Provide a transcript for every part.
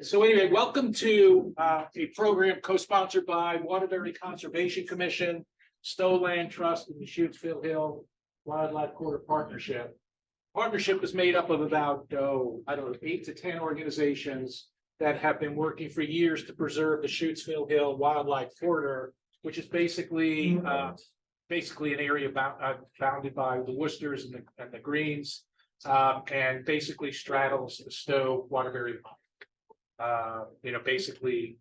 So anyway, welcome to a program co-sponsored by Waterbury Conservation Commission, Stowe Land Trust, and the Shutesville Hill Wildlife Corridor Partnership. Partnership is made up of about, I don't know, 8 to 10 organizations that have been working for years to preserve the Shutesville Hill Wildlife Corridor, which is basically an area bounded by the Worcesters and the Greens, and basically straddles the Stowe Waterbury. Basically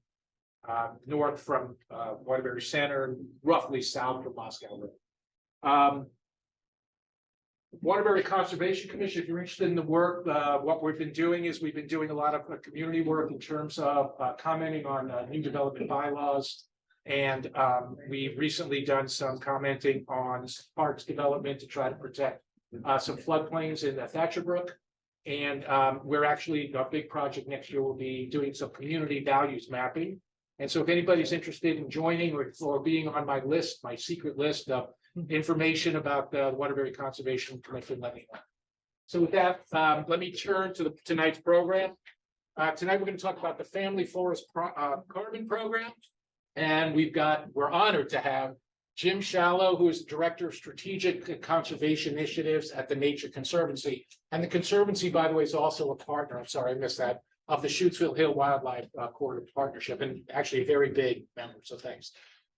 north from Waterbury Center, roughly south from Moscow Road. Waterbury Conservation Commission, if you're interested in the work, what we've been doing is we've been doing a lot of community work in terms of commenting on new development bylaws. And we've recently done some commenting on parks development to try to protect some floodplains in the Thatcher Brook. And we're actually, a big project next year will be doing some community values mapping. And so if anybody's interested in joining or being on my list, my secret list of information about the Waterbury Conservation Commission, let me know. So with that, let me turn to tonight's program. Tonight we're going to talk about the Family Forest Carbon Program. And we're honored to have Jim Shallow, who is Director of Strategic Conservation Initiatives at the Nature Conservancy. And the Conservancy, by the way, is also a partner, I'm sorry, I missed that, of the Shutesville Hill Wildlife Corridor Partnership, and actually a very big member, so thanks.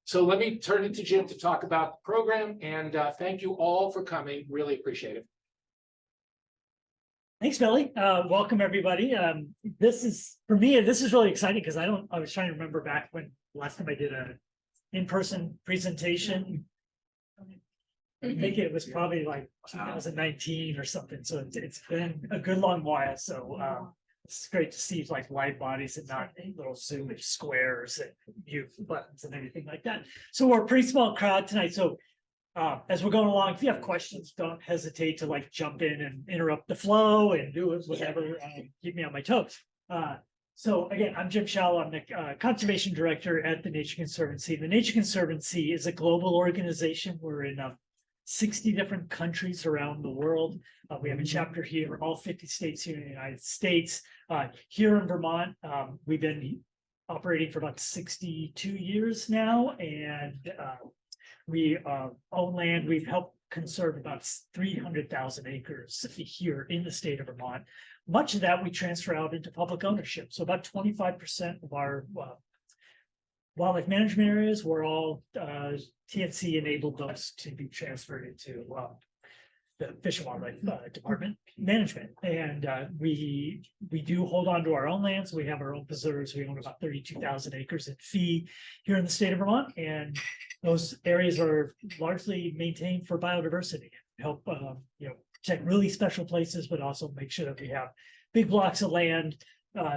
So let me turn it to Jim to talk about the program, and thank you all for coming, really appreciate it. Thanks, Billy. Welcome, everybody. This is really exciting because I was trying to remember back when last time I did a in-person presentation. I think it was probably like 2019 or something. So it's been a good long while. So it's great to see like wide bodies and not little Zoom squares and mute buttons and anything like that. So we're a pretty small crowd tonight. So as we're going along, if you have questions, don't hesitate to like jump in and interrupt the flow and do it, whatever, keep me on my toes. So again, I'm Jim Shallow. I'm the Conservation Director at the Nature Conservancy. The Nature Conservancy is a global organization. We're in 60 different countries around the world. We have a chapter here, all 50 states here in the United States. Here in Vermont, we've been operating for about 62 years now, and we own land. We've helped conserve about 300,000 acres here in the state of Vermont. Much of that we transfer out into public ownership. So about 25% of our wildlife management areas were all TNC enabled those to be transferred into the Fish and Wildlife Department management. And we do hold on to our own lands. We have our own preserves. We own about 32,000 acres in fee here in the state of Vermont. And those areas are largely maintained for biodiversity, help protect really special places, but also make sure that we have big blocks of land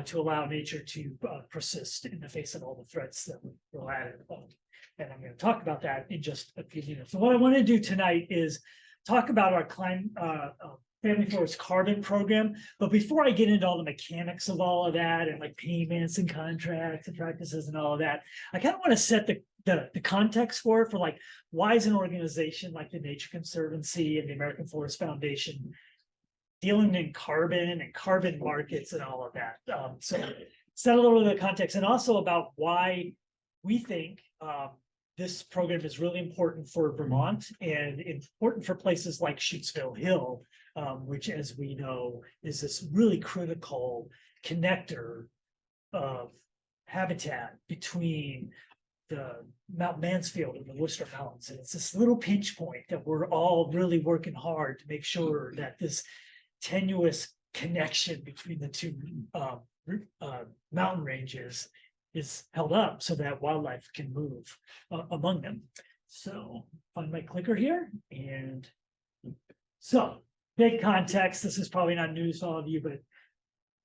to allow nature to persist in the face of all the threats that we're at. And I'm going to talk about that in just a few minutes. So what I want to do tonight is talk about our Family Forest Carbon Program. But before I get into all the mechanics of all of that and like payments and contracts and practices and all of that, I kind of want to set the context for like, why is an organization like the Nature Conservancy and the American Forest Foundation dealing in carbon and carbon markets and all of that. So set a little bit of context, and also about why we think this program is really important for Vermont and important for places like Shutesville Hill, which, as we know, is this really critical connector of habitat between the Mount Mansfield and the Worcester Mountains. And it's this little pinch point that we're all really working hard to make sure that this tenuous connection between the two mountain ranges is held up so that wildlife can move among them. So find my clicker here. And so big context, this is probably not news to all of you, but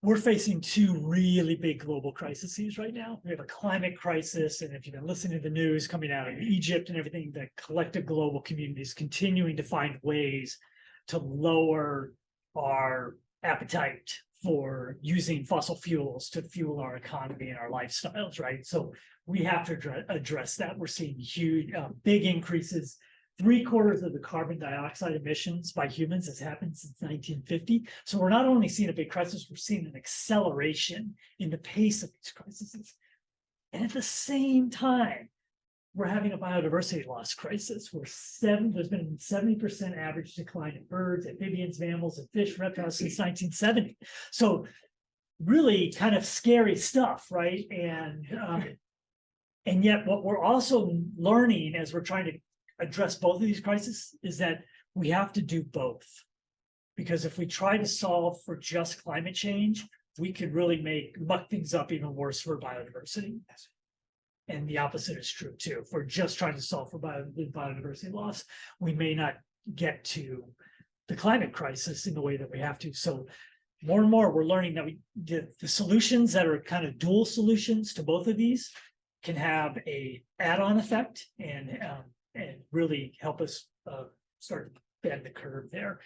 we're facing two really big global crises right now. We have a climate crisis, and if you've been listening to the news coming out of Egypt and everything, the collective global community is continuing to find ways to lower our appetite for using fossil fuels to fuel our economy and our lifestyles, right? So we have to address that. We're seeing huge, big increases 3/4 of the carbon dioxide emissions by humans has happened since 1950. So we're not only seeing a big crisis, we're seeing an acceleration in the pace of these crises. And at the same time, we're having a biodiversity loss crisis where there's been 70% average decline in birds, amphibians, mammals, and fish, reptiles since 1970. So really kind of scary stuff, right? And yet what we're also learning as we're trying to address both of these crises is that we have to do both. Because if we try to solve for just climate change, we could really muck things up even worse for biodiversity. And the opposite is true too. If we're just trying to solve for biodiversity loss, we may not get to the climate crisis in the way that we have to. So more and more, we're learning that the solutions that are kind of dual solutions to both of these can have a add-on effect and really help us start to bend the curve there.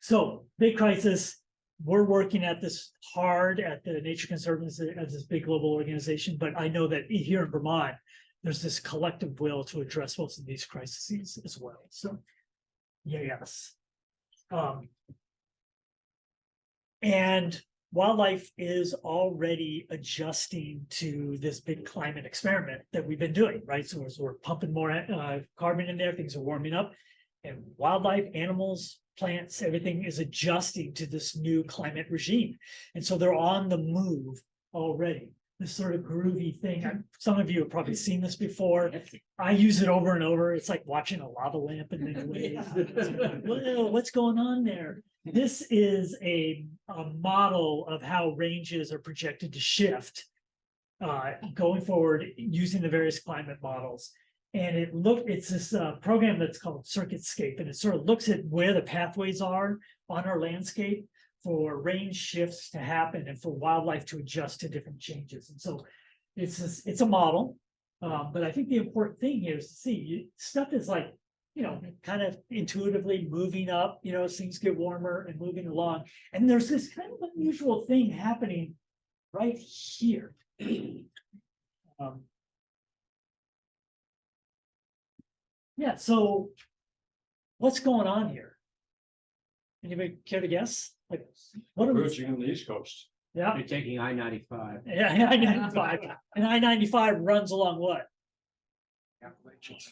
So big crisis. We're working at this hard at the Nature Conservancy as this big global organization, but I know that here in Vermont, there's this collective will to address most of these crises as well. So, yes. And wildlife is already adjusting to this big climate experiment that we've been doing, right? So as we're pumping more carbon in there, things are warming up, and wildlife, animals, plants, everything is adjusting to this new climate regime. And so they're on the move already. This sort of groovy thing. Some of you have probably seen this before. I use it over and over. It's like watching a lava lamp in many ways. Well, what's going on there? This is a model of how ranges are projected to shift going forward using the various climate models. And it's this program that's called Circuitscape, and it sort of looks at where the pathways are on our landscape for range shifts to happen and for wildlife to adjust to different changes. And so it's a model, but I think the important thing here is to see stuff is like, kind of intuitively moving up, as things get warmer and moving along. And there's this kind of unusual thing happening right here. Yeah, so what's going on here? Anybody care to guess? Like, what are we? Approaching on the East Coast. Yeah, You're taking I-95. yeah, I-95. And I-95 runs along what? Appalachians.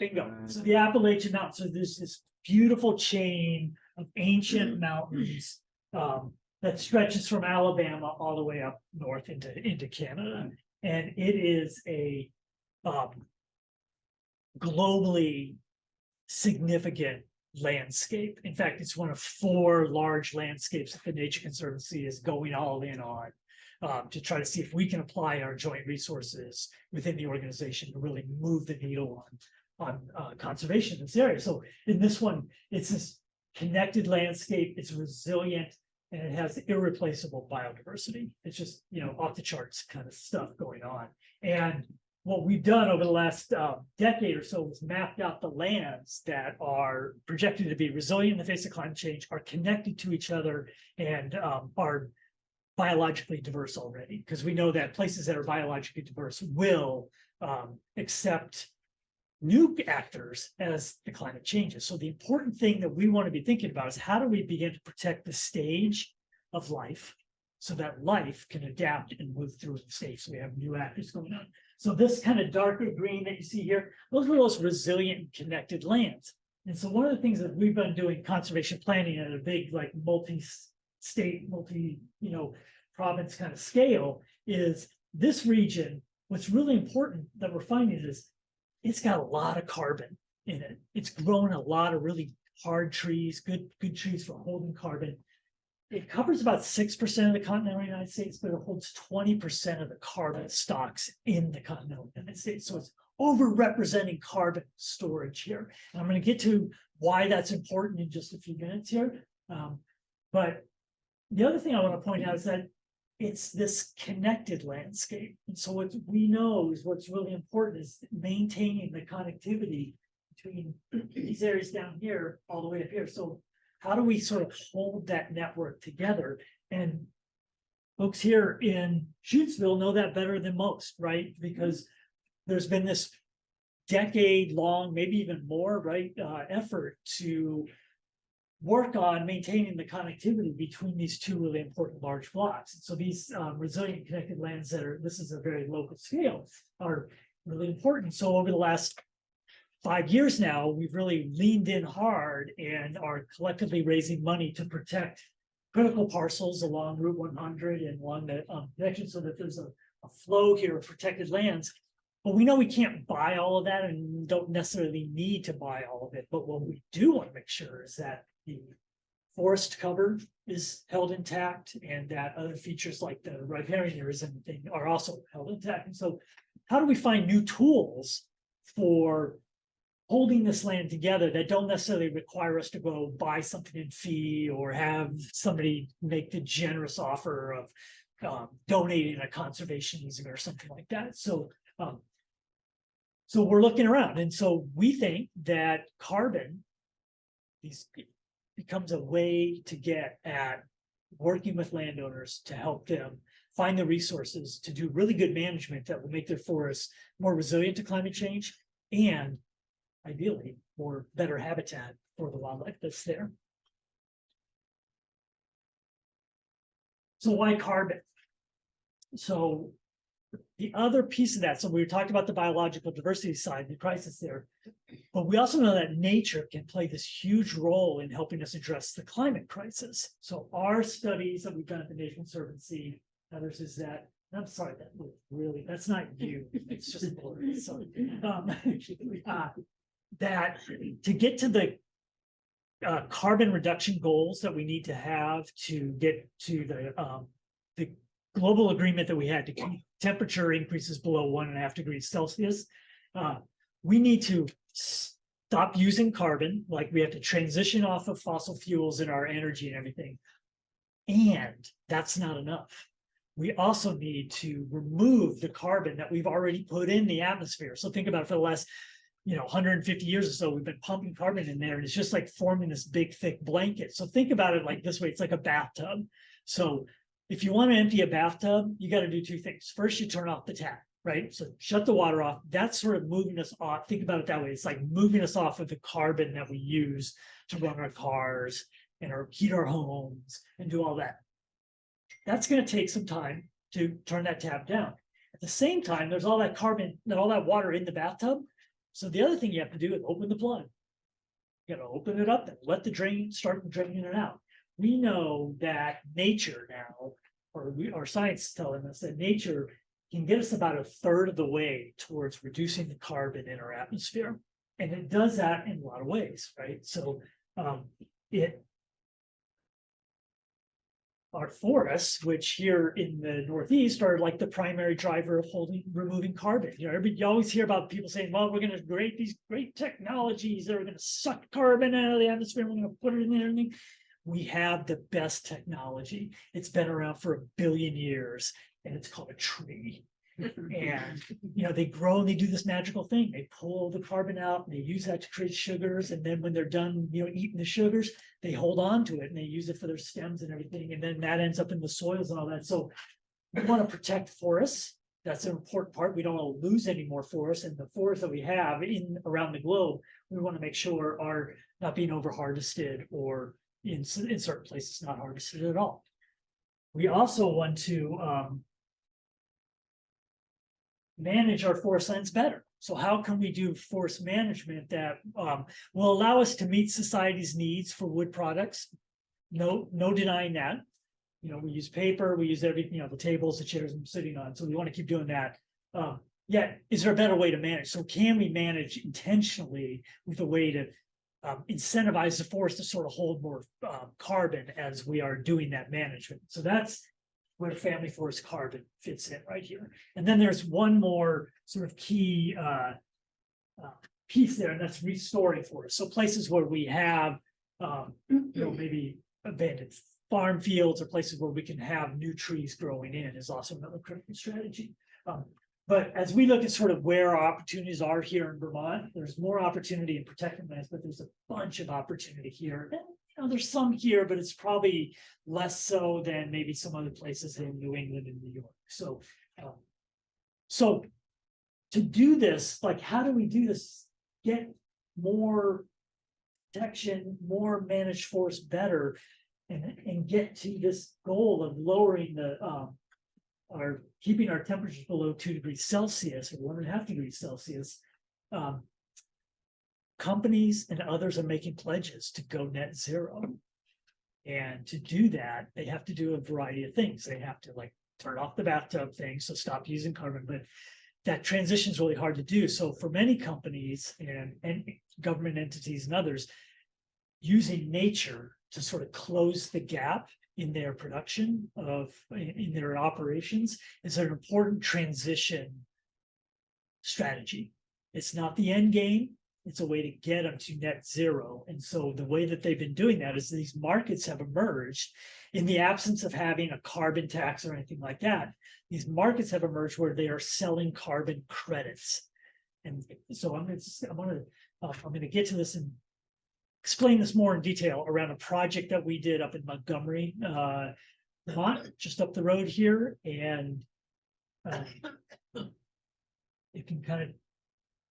Bingo. So the Appalachian Mountains. So there's this beautiful chain of ancient mountains that stretches from Alabama all the way up north into Canada. And it is a globally significant landscape. In fact, it's one of 4 large landscapes that the Nature Conservancy is going all in on to try to see if we can apply our joint resources within the organization to really move the needle on conservation in this area. So in this one, it's this connected landscape, it's resilient, and it has irreplaceable biodiversity. It's just, off the charts kind of stuff going on. And what we've done over the last decade or so is mapped out the lands that are projected to be resilient in the face of climate change, are connected to each other, and are biologically diverse already. Because we know that places that are biologically diverse will accept new actors as the climate changes. So the important thing that we want to be thinking about is how do we begin to protect the stage of life so that life can adapt and move through the stage. So we have new actors going on. So this kind of darker green that you see here, those are those resilient connected lands. And so one of the things that we've been doing conservation planning at a big like multi-state, province kind of scale is this region. What's really important that we're finding is it's got a lot of carbon in it. It's growing a lot of really hard trees, good trees for holding carbon. It covers about 6% of the continental United States, but it holds 20% of the carbon stocks in the continental United States. So it's overrepresenting carbon storage here. And I'm going to get to why that's important in just a few minutes here. But the other thing I want to point out is that it's this connected landscape. And so what we know is what's really important is maintaining the connectivity between these areas down here all the way up here. So how do we sort of hold that network together? And folks here in Shutesville know that better than most, right? Because there's been this decade-long, maybe even more, right, effort to work on maintaining the connectivity between these two really important large blocks. So these resilient connected lands this is a very local scale, are really important. So over the last 5 years now, we've really leaned in hard and are collectively raising money to protect critical parcels along Route 100 and along the connection, so that there's a flow here of protected lands. But we know we can't buy all of that and don't necessarily need to buy all of it. But what we do want to make sure is that the forest cover is held intact, and that other features like the riparian areas and everything are also held intact. And so how do we find new tools for holding this land together that don't necessarily require us to go buy something in fee or have somebody make the generous offer of donating a conservation easement or something like that? So we're looking around, and so we think that carbon becomes a way to get at working with landowners to help them find the resources to do really good management that will make their forests more resilient to climate change and ideally more better habitat for the wildlife that's there. So why carbon? So the other piece of that, so we talked about the biological diversity side, the crisis there, but we also know that nature can play this huge role in helping us address the climate crisis. So our studies that we've done at the Nature Conservancy, others, is that, I'm sorry, that was really, that's not you, it's just blurry. So that to get to the carbon reduction goals that we need to have to get to the global agreement that we had to keep temperature increases below 1.5 degrees Celsius, we need to stop using carbon, like we have to transition off of fossil fuels in our energy and everything. And that's not enough. We also need to remove the carbon that we've already put in the atmosphere. So think about it, for the last 150 years or so, we've been pumping carbon in there, and it's just like forming this big thick blanket. So think about it like this way, it's like a bathtub. So if you want to empty a bathtub, you got to do two things. First, you turn off the tap, right? So shut the water off. That's sort of moving us off. Think about it that way. It's like moving us off of the carbon that we use to run our cars and heat our homes and do all that. That's going to take some time to turn that tap down. At the same time, there's all that carbon and all that water in the bathtub. So the other thing you have to do is open the plug. You got to open it up and let the drain start draining it out. We know that nature now, or our science is telling us that nature can get us about 1/3 of the way towards reducing the carbon in our atmosphere. And it does that in a lot of ways, right? So our forests, which here in the Northeast are like the primary driver of removing carbon. You always hear about people saying, well, we're going to create these great technologies that are going to suck carbon out of the atmosphere. We're going to put it in there. And we have the best technology. It's been around for 1 billion years, and it's called a tree. And they grow and they do this magical thing. They pull the carbon out and they use that to create sugars. And then when they're done, eating the sugars, they hold on to it and they use it for their stems and everything. And then that ends up in the soils and all that. So we want to protect forests. That's an important part. We don't want to lose any more forests. And the forests that we have around the globe, we want to make sure are not being over harvested, or in certain places not harvested at all. We also want to manage our forest lands better. So how can we do forest management that will allow us to meet society's needs for wood products? No denying that. We use paper, we use everything, the tables, the chairs I'm sitting on. So we want to keep doing that. Yet, is there a better way to manage? So can we manage intentionally with a way to incentivize the forest to sort of hold more carbon as we are doing that management? So that's where family forest carbon fits in right here. And then there's one more sort of key piece there, and that's restoring forests. So places where we have, maybe abandoned farm fields, or places where we can have new trees growing in, is also another critical strategy. But as we look at sort of where our opportunities are here in Vermont, there's more opportunity in protected lands, but there's a bunch of opportunity here. And, there's some here, but it's probably less so than maybe some other places in New England and New York. So to do this, like, how do we do this? Get more protection, more managed forest better, and get to this goal of lowering the our keeping our temperatures below 2 degrees Celsius or 1.5 degrees Celsius. Companies and others are making pledges to go net zero. And to do that, they have to do a variety of things. They have to like turn off the bathtub thing, so stop using carbon, but that transition is really hard to do. So for many companies and government entities and others, using nature to sort of close the gap in their production in their operations is an important transition strategy. It's not the end game. It's a way to get them to net zero. And so the way that they've been doing that is these markets have emerged in the absence of having a carbon tax or anything like that. These markets have emerged where they are selling carbon credits. And so I'm going to get to this and explain this more in detail around a project that we did up in Montgomery, Vermont, just up the road here. And you can kind of,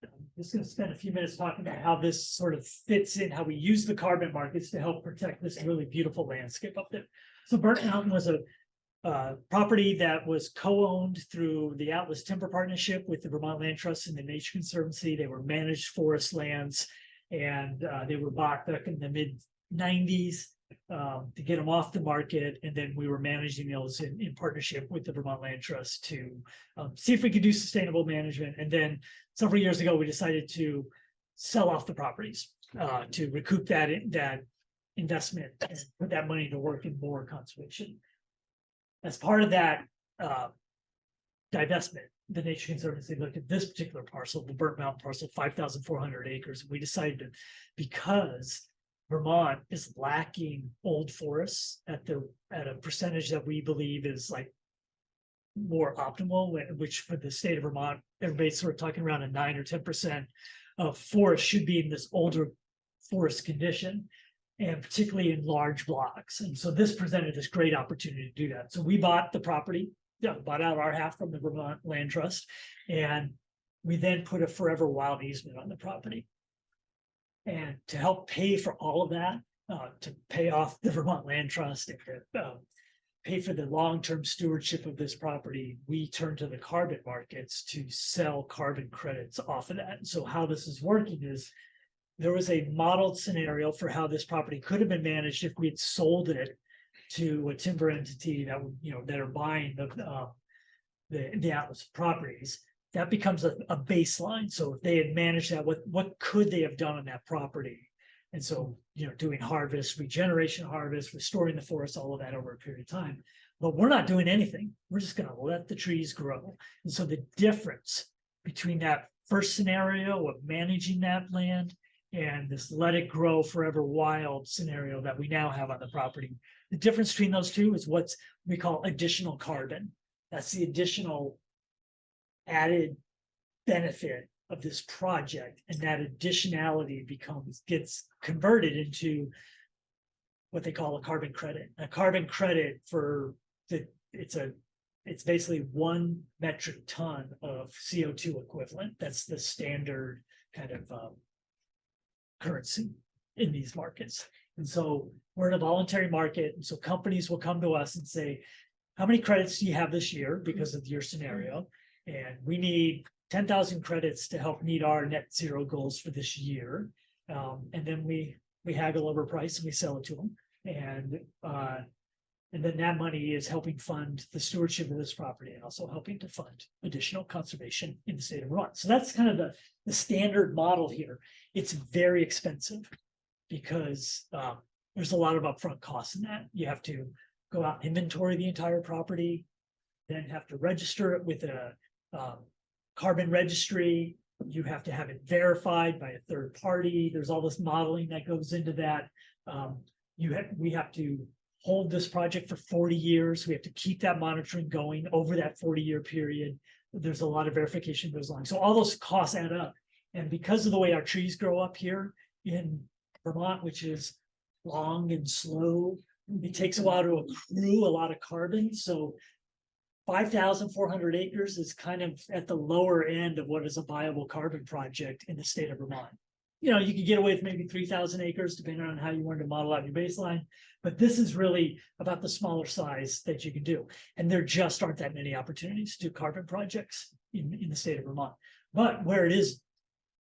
I'm just going to spend a few minutes talking about how this sort of fits in, how we use the carbon markets to help protect this really beautiful landscape up there. So Burnt Mountain was a property that was co-owned through the Atlas Timber Partnership with the Vermont Land Trust and the Nature Conservancy. They were managed forest lands, and they were bought back in the mid-90s to get them off the market. And then we were managing those in partnership with the Vermont Land Trust to see if we could do sustainable management. And then several years ago, we decided to sell off the properties to recoup that investment and put that money to work in more conservation. As part of that divestment, the Nature Conservancy looked at this particular parcel, the Burnt Mountain parcel, 5,400 acres. We decided to, because Vermont is lacking old forests at a percentage that we believe is like more optimal, which for the state of Vermont, everybody's sort of talking around a 9 or 10% of forest should be in this older forest condition, and particularly in large blocks. And so this presented this great opportunity to do that. So we bought the property, bought out our half from the Vermont Land Trust, and we then put a forever wild easement on the property. And to help pay for all of that, to pay off the Vermont Land Trust and to pay for the long-term stewardship of this property, we turned to the carbon markets to sell carbon credits off of that. And so how this is working is there was a modeled scenario for how this property could have been managed if we had sold it to a timber entity that would, that are buying the Atlas properties. That becomes a baseline. So if they had managed that, what could they have done on that property? And so, doing harvest, regeneration harvest, restoring the forest, all of that over a period of time. But we're not doing anything. We're just going to let the trees grow. And so the difference between that first scenario of managing that land and this let it grow forever wild scenario that we now have on the property, the difference between those two is what we call additional carbon. That's the additional added benefit of this project, and that additionality gets converted into what they call a carbon credit. A carbon credit it's basically 1 metric ton of CO2 equivalent. That's the standard kind of currency in these markets. And so we're in a voluntary market, and so companies will come to us and say, how many credits do you have this year because of your scenario? And we need 10,000 credits to help meet our net zero goals for this year. And then we haggle over price and we sell it to them. And then that money is helping fund the stewardship of this property and also helping to fund additional conservation in the state of Vermont. So that's kind of the standard model here. It's very expensive because there's a lot of upfront costs in that. You have to go out and inventory the entire property, then have to register it with a carbon registry. You have to have it verified by a third party. There's all this modeling that goes into that. We have to hold this project for 40 years. We have to keep that monitoring going over that 40-year period. There's a lot of verification goes along. So all those costs add up. And because of the way our trees grow up here in Vermont, which is long and slow, it takes a while to accrue a lot of carbon. So 5,400 acres is kind of at the lower end of what is a viable carbon project in the state of Vermont. You know, you could get away with maybe 3,000 acres, depending on how you wanted to model out your baseline. But this is really about the smaller size that you can do. And there just aren't that many opportunities to do carbon projects in the state of Vermont. But where it is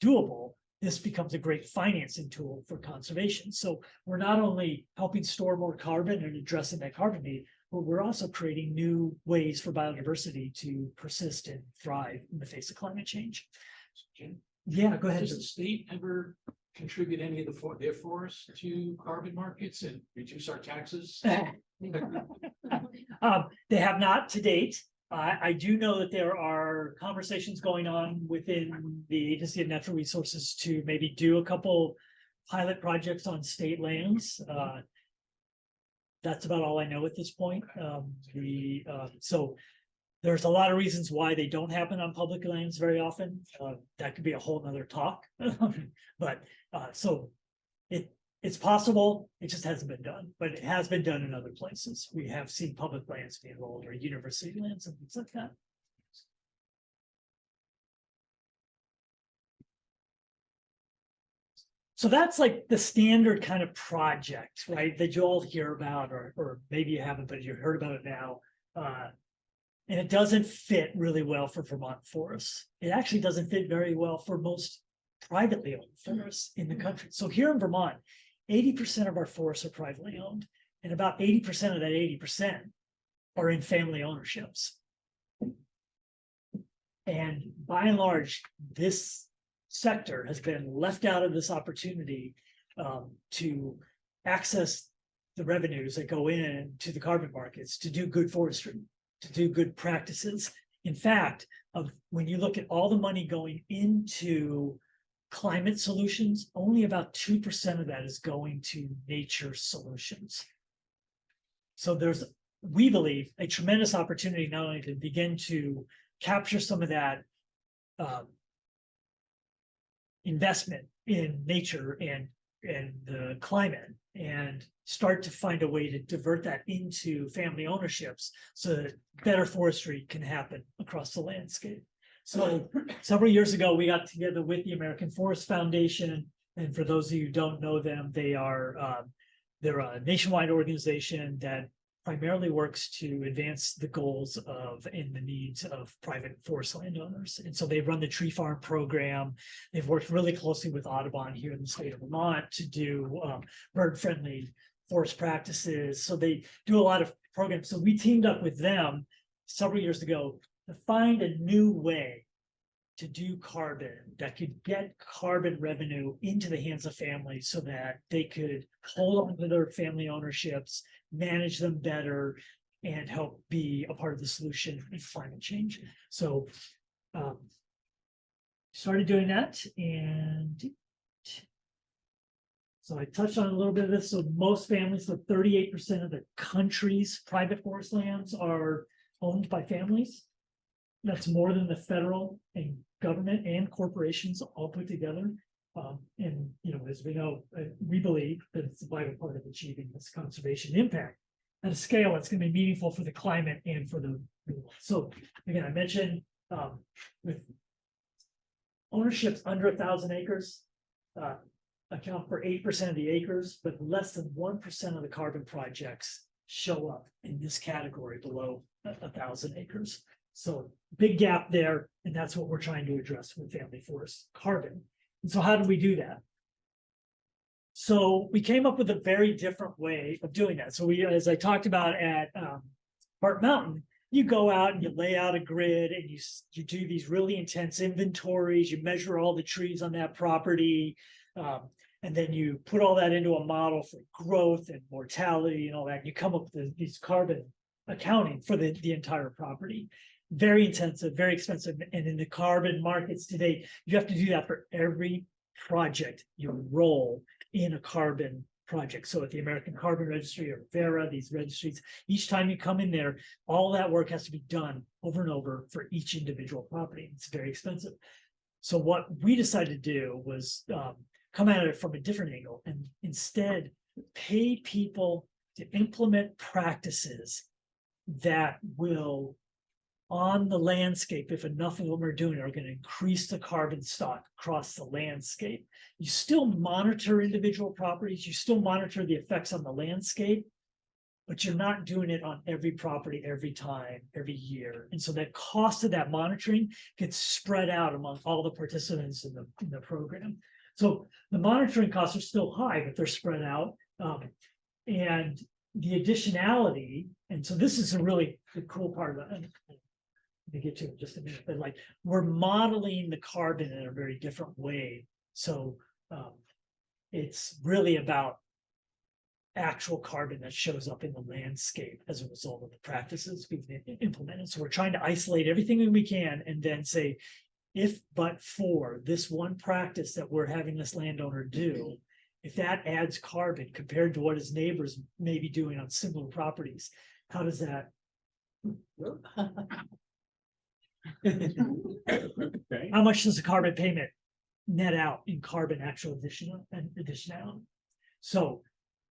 doable, this becomes a great financing tool for conservation. So we're not only helping store more carbon and addressing that carbon need, but we're also creating new ways for biodiversity to persist and thrive in the face of climate change. Yeah, go ahead. Does the state ever contribute any of their forests to carbon markets and reduce our taxes? They have not to date. I do know that there are conversations going on within the Agency of Natural Resources to maybe do a couple pilot projects on state lands. That's about all I know at this point. So there's a lot of reasons why they don't happen on public lands very often. That could be a whole nother talk. But so it's possible, it just hasn't been done, but it has been done in other places. We have seen public lands be enrolled or university lands and things like that. So that's like the standard kind of project, right? That you all hear about, or maybe you haven't, but you heard about it now. And it doesn't fit really well for Vermont forests. It actually doesn't fit very well for most privately owned forests in the country. So here in Vermont, 80% of our forests are privately owned, and about 80% of that 80% are in family ownerships. And by and large, this sector has been left out of this opportunity to access the revenues that go in to the carbon markets to do good forestry, to do good practices. In fact, when you look at all the money going into climate solutions, only about 2% of that is going to nature solutions. So there's, we believe, a tremendous opportunity not only to begin to capture some of that investment in nature and the climate, and start to find a way to divert that into family ownerships so that better forestry can happen across the landscape. So several years ago, we got together with the American Forest Foundation. And for those of you who don't know them, they're a nationwide organization that primarily works to advance the goals of and the needs of private forest landowners. And so they run the tree farm program. They've worked really closely with Audubon here in the state of Vermont to do bird-friendly forest practices. So they do a lot of programs. So we teamed up with them several years ago to find a new way to do carbon that could get carbon revenue into the hands of families so that they could hold on to their family ownerships, manage them better, and help be a part of the solution in climate change. So started doing that, and so I touched on a little bit of this. So most families, so 38% of the country's private forest lands are owned by families. That's more than the federal and government and corporations all put together. And you know, as we know, we believe that it's a vital part of achieving this conservation impact at a scale that's going to be meaningful for the climate and for the. So again, I mentioned with ownerships under 1,000 acres account for 8% of the acres, but less than 1% of the carbon projects show up in this category below 1,000 acres. So big gap there, and that's what we're trying to address with family forest carbon. And so how do we do that? So we came up with a very different way of doing that. So we, as I talked about at Barton Mountain, you go out and you lay out a grid and you do these really intense inventories, you measure all the trees on that property, and then you put all that into a model for growth and mortality and all that. And you come up with these carbon accounting for the entire property. Very intensive, very expensive. And in the carbon markets today, you have to do that for every project you roll in a carbon project. So at the American Carbon Registry or Vera, these registries, each time you come in there, all that work has to be done over and over for each individual property. It's very expensive. So what we decided to do was come at it from a different angle and instead pay people to implement practices that will on the landscape, if enough of them are doing it, are going to increase the carbon stock across the landscape. You still monitor individual properties, you still monitor the effects on the landscape, but you're not doing it on every property, every time, every year. And so that cost of that monitoring gets spread out among all the participants in the program. So the monitoring costs are still high, but they're spread out. And the additionality, and so this is a really the cool part of it. To get to it in just a minute, but like we're modeling the carbon in a very different way. So it's really about actual carbon that shows up in the landscape as a result of the practices we've implemented. So we're trying to isolate everything we can and then say, if but for this one practice that we're having this landowner do, if that adds carbon compared to what his neighbors may be doing on similar properties, how does that? Okay. How much does the carbon payment net out in carbon actual additionality? So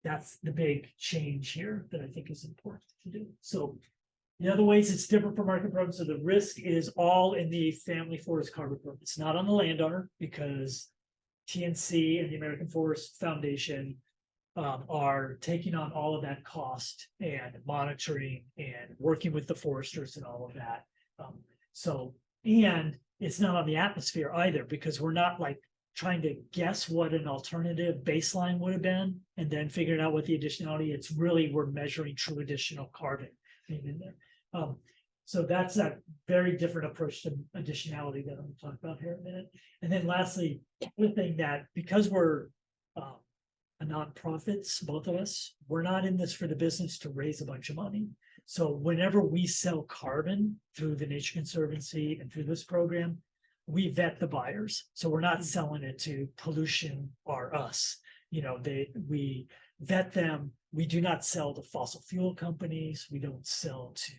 that's the big change here that I think is important to do. So the other ways it's different from market programs. So the risk is all in the family forest carbon program. It's not on the landowner because TNC and the American Forest Foundation are taking on all of that cost and monitoring and working with the foresters and all of that. And it's not on the atmosphere either, because we're not like trying to guess what an alternative baseline would have been and then figuring out what the additionality. It's really, we're measuring true additional carbon in there. So that's that very different approach to additionality that I'm going to talk about here in a minute. And then lastly, the thing that because we're a nonprofits, both of us, we're not in this for the business to raise a bunch of money. So whenever we sell carbon through the Nature Conservancy and through this program, we vet the buyers. So we're not selling it to pollution or us. You know, we vet them. We do not sell to fossil fuel companies. We don't sell to,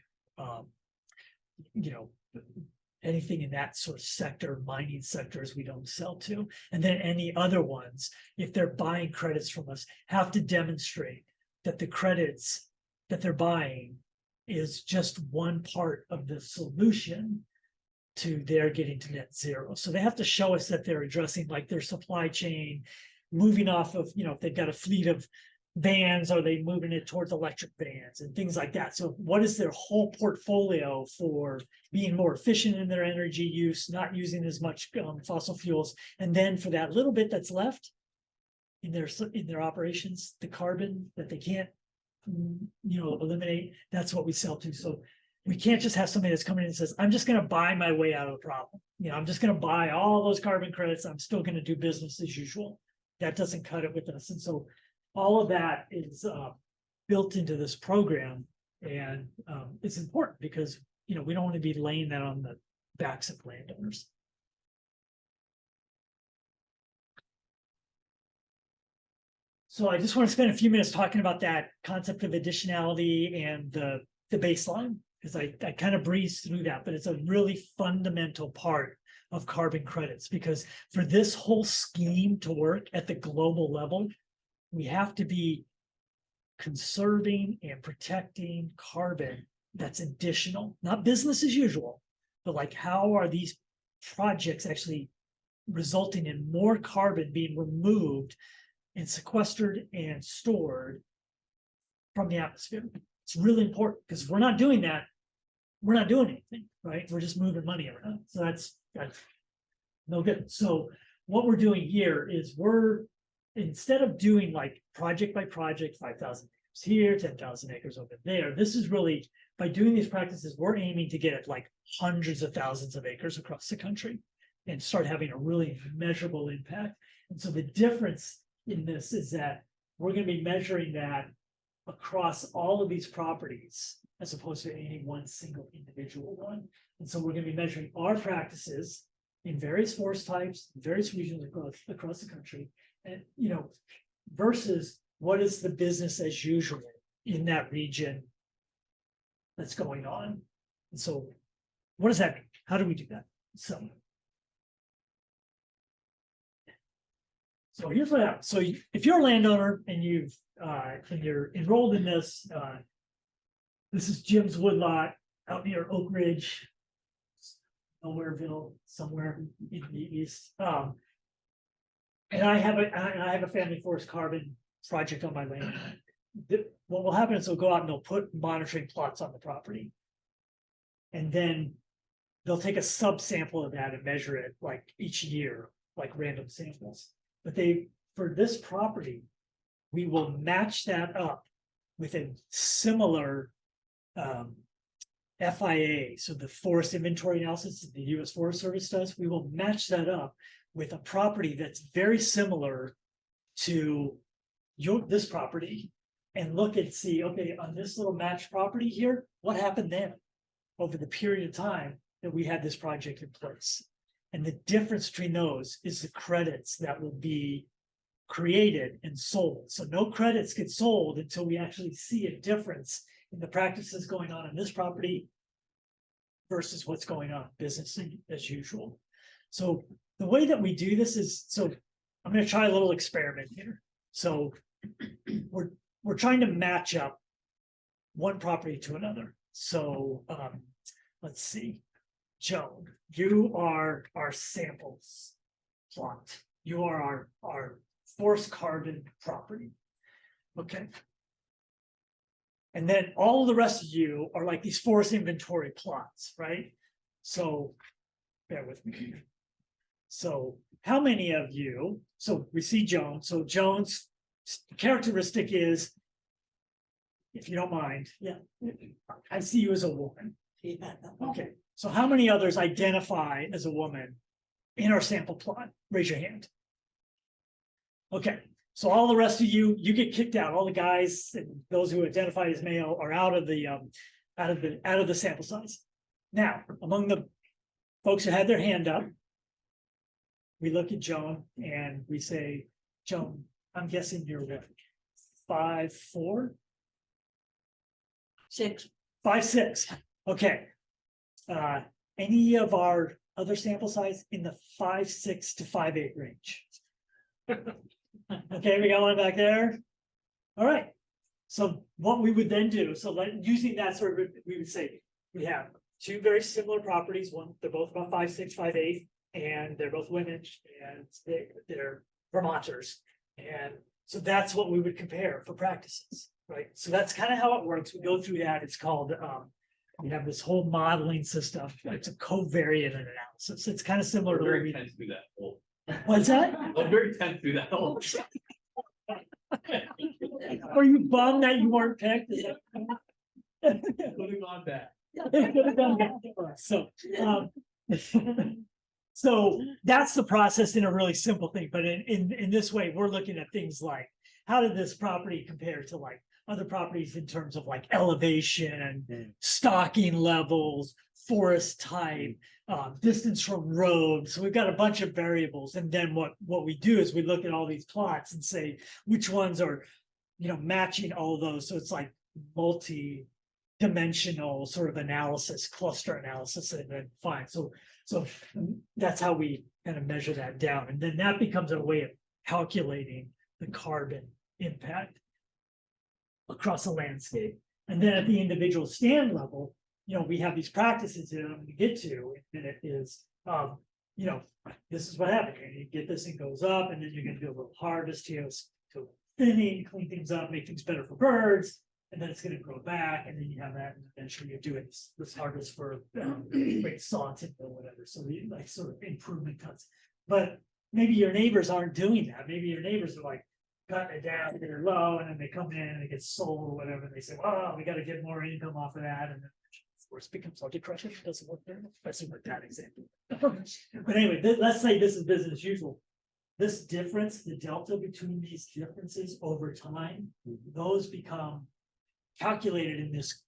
anything in that sort of sector, mining sectors, we don't sell to. And then any other ones, if they're buying credits from us, have to demonstrate that the credits that they're buying is just one part of the solution to their getting to net zero. So they have to show us that they're addressing like their supply chain, moving off of, if they've got a fleet of vans, are they moving it towards electric vans and things like that? So what is their whole portfolio for being more efficient in their energy use, not using as much fossil fuels? And then for that little bit that's left in their operations, the carbon that they can't eliminate, that's what we sell to. So we can't just have somebody that's coming in and says, I'm just going to buy my way out of the problem. I'm just going to buy all those carbon credits. I'm still going to do business as usual. That doesn't cut it with us. And so all of that is built into this program. And it's important because, we don't want to be laying that on the backs of landowners. So I just want to spend a few minutes talking about that concept of additionality and the baseline, because I kind of breezed through that, but it's a really fundamental part of carbon credits, because for this whole scheme to work at the global level, we have to be conserving and protecting carbon that's additional, not business as usual, but like how are these projects actually resulting in more carbon being removed and sequestered and stored from the atmosphere. It's really important because if we're not doing that, we're not doing anything, right? We're just moving money around. So that's no good. So what we're doing here is instead of doing like project by project, 5,000 acres here, 10,000 acres over there, this is really, by doing these practices, we're aiming to get like hundreds of thousands of acres across the country and start having a really measurable impact. And so the difference in this is that we're going to be measuring that across all of these properties as opposed to any one single individual one. And so we're going to be measuring our practices in various forest types, various regions across the country, and versus what is the business as usual in that region that's going on. And so what does that mean? How do we do that? So here's what happens. So if you're a landowner and you're enrolled in this, this is Jim's woodlot. out near Oak Ridge, Nowhereville, somewhere in the east. And I have a family forest carbon project on my land. What will happen is they'll go out and they'll put monitoring plots on the property. And then they'll take a subsample of that and measure it like each year, like random samples. But for this property, we will match that up with a similar FIA, so the forest inventory analysis that the U.S. Forest Service does. We will match that up with a property that's very similar to this property, and look and see, okay, on this little matched property here, what happened then over the period of time that we had this project in place. And the difference between those is the credits that will be created and sold. So no credits get sold until we actually see a difference in the practices going on in this property versus what's going on business as usual. So the way that we do this is, so I'm going to try a little experiment here. So we're trying to match up one property to another. So let's see, Joan, you are our samples plot. You are our forest carbon property. Okay. And then all of the rest of you are like these forest inventory plots, right? So bear with me. So how many of you, so we see Joan. So Joan's characteristic is, if you don't mind, yeah, I see you as a woman. Okay, so how many others identify as a woman in our sample plot? Raise your hand. Okay, so all the rest of you, you get kicked out. All the guys and those who identify as male are out of the sample size. Now, among the folks who had their hand up, we look at Joan and we say, Joan, I'm guessing you're what, 5'4"? 6. 5'6". Okay. Any of our other sample size in the 5'6" to 5'8" range? Okay, we got one back there. All right. So what we would then do, so using that sort of, we would say we have two very similar properties. One, they're both about 5'6", 5'8", and they're both women, and they're Vermonters. And so that's what we would compare for practices, right? So that's kind of how it works. We go through that. It's called, we have this whole modeling system. It's a covariant analysis. It's kind of similar to what we tense through that hole. What's that? I'm very tense through that hole. Are you bummed that you weren't picked? Putting on that. So that's the process in a really simple thing. But in this way, we're looking at things like, how did this property compare to like other properties in terms of like elevation, stocking levels, forest type, distance from roads. So we've got a bunch of variables. And then what we do is we look at all these plots and say which ones are, matching all of those. So it's like multi-dimensional sort of analysis, cluster analysis, and then fine. So that's how we kind of measure that down. And then that becomes a way of calculating the carbon impact across a landscape. And then at the individual stand level, we have these practices that we get to, and it is, this is what happened. You get this, it goes up, and then you're going to do a little harvest here to thinning, clean things up, make things better for birds, and then it's going to grow back, and then you have that, and eventually you're doing this harvest for great saw timber or whatever. So we like sort of improvement cuts. But maybe your neighbors aren't doing that. Maybe your neighbors are like cutting it down, they're low, and then they come in and it gets sold or whatever. And they say, "Oh, we got to get more income off of that," and then of course becomes all depression. It doesn't work there, especially with that example. But anyway, let's say this is business as usual. This difference, the delta between these differences over time, those become calculated in this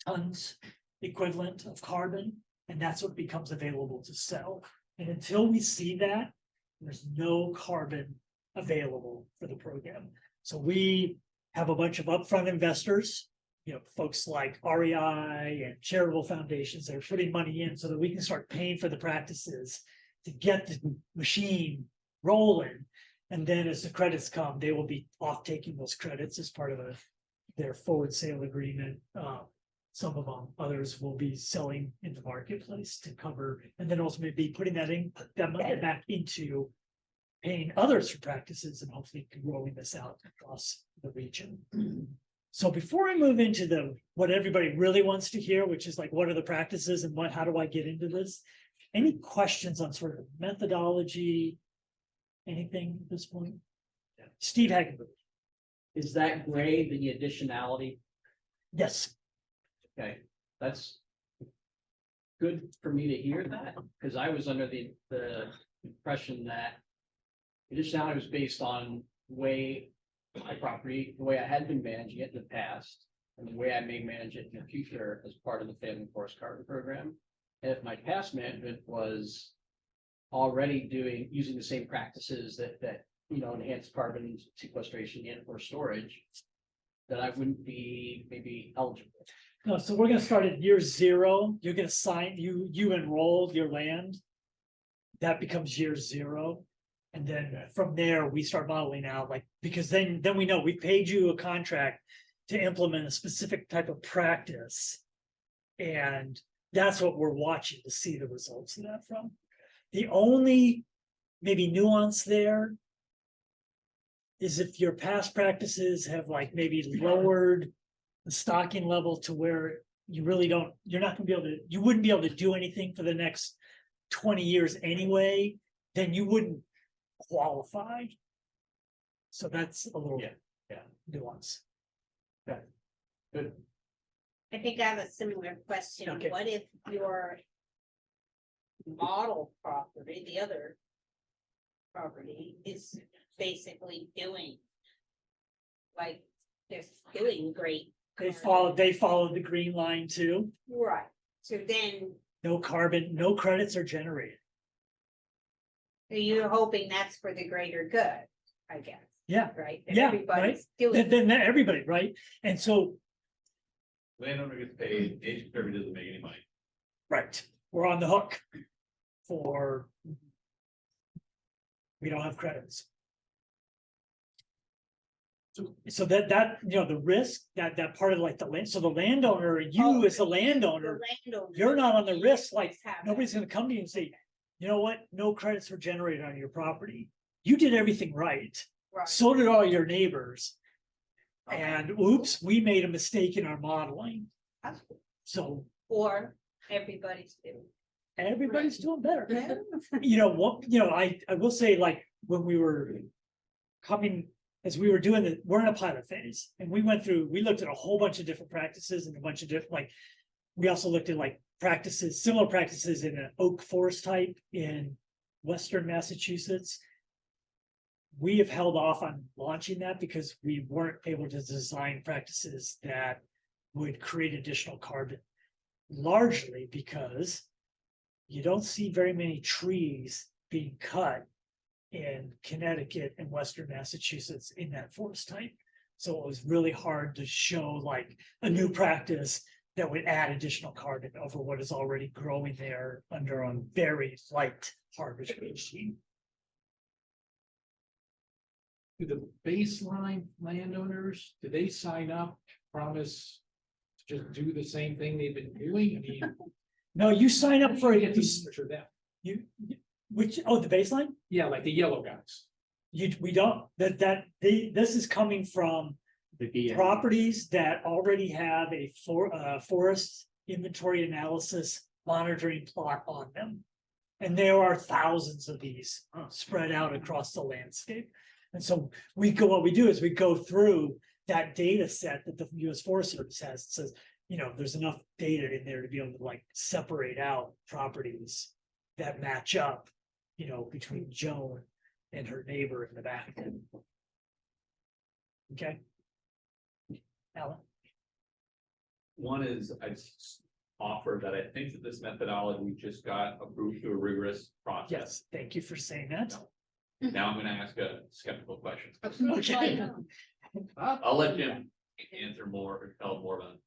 tons equivalent of carbon, and that's what becomes available to sell. And until we see that, there's no carbon available for the program. So we have a bunch of upfront investors, folks like REI and charitable foundations that are putting money in so that we can start paying for the practices to get the machine rolling. And then as the credits come, they will be off taking those credits as part of their forward sale agreement. some of them, others will be selling in the marketplace to cover, and then ultimately be putting that in, put that money back into paying others for practices and hopefully growing this out across the region. So before I move into what everybody really wants to hear, which is like, what are the practices and how do I get into this? Any questions on sort of methodology, anything at this point? Steve Hagenberg. Is that gray the additionality? Yes. Okay, that's good for me to hear that, because I was under the impression that additionality was based on the way my property, the way I had been managing it in the past, and the way I may manage it in the future as part of the family forest carbon program. And if my past management was already using the same practices that enhance carbon sequestration and or storage, that I wouldn't be maybe eligible. No, so we're gonna start at year 0. You're gonna sign, you enroll your land. That becomes year 0. And then from there, we start modeling out, like, because then we know we paid you a contract to implement a specific type of practice. And that's what we're watching to see the results of that from. The only maybe nuance there is if your past practices have like maybe lowered the stocking level to where you really don't, you wouldn't be able to do anything for the next 20 years anyway, then you wouldn't qualify. So that's a little nuance. Good. I think I have a similar question. Okay. What if your model property, the other property, is basically doing like they're doing great? They followed the green line too. Right. So then No carbon, no credits are generated. you're hoping that's for the greater good, I guess. Yeah. Right? That Yeah, everybody's doing. Then everybody, right? And so, Landowner gets paid, nature conservancy doesn't make any money. right, we're on the hook for. We don't have credits. So that the risk that part of like the land, so the landowner, you as the landowner, you're not on the risk, like nobody's gonna come to you and say, you know what, no credits were generated on your property. You did everything right. Right. So did all your neighbors. And oops, we made a mistake in our modeling. So Or everybody's doing. everybody's doing better. Yeah. I will say, like, when we were coming, as we were doing it, we're in a pilot phase. And we looked at a whole bunch of different practices and a bunch of different, like, we also looked at like similar practices in an oak forest type in Western Massachusetts. We have held off on launching that because we weren't able to design practices that would create additional carbon. Largely because you don't see very many trees being cut in Connecticut and Western Massachusetts in that forest type. So it was really hard to show like a new practice that would add additional carbon over what is already growing there under a very light harvest regime. Do the baseline landowners, do they sign up, promise to just do the same thing they've been doing? I mean, No, you sign up for how do it. you get to measure them? The baseline? Yeah, like the yellow guys. We don't, this is coming from properties that already have a forest inventory analysis monitoring plot on them. And there are thousands of these spread out across the landscape. And so what we do is we go through that data set that the US Forest Service has. It says, there's enough data in there to be able to like separate out properties that match up, between Joan and her neighbor in the back. Okay. Alan? One is I offer that I think that this methodology just got approved through a rigorous process. Yes, thank you for saying that. Now I'm gonna ask a skeptical question. Okay. I'll let Jim answer more or tell more about it.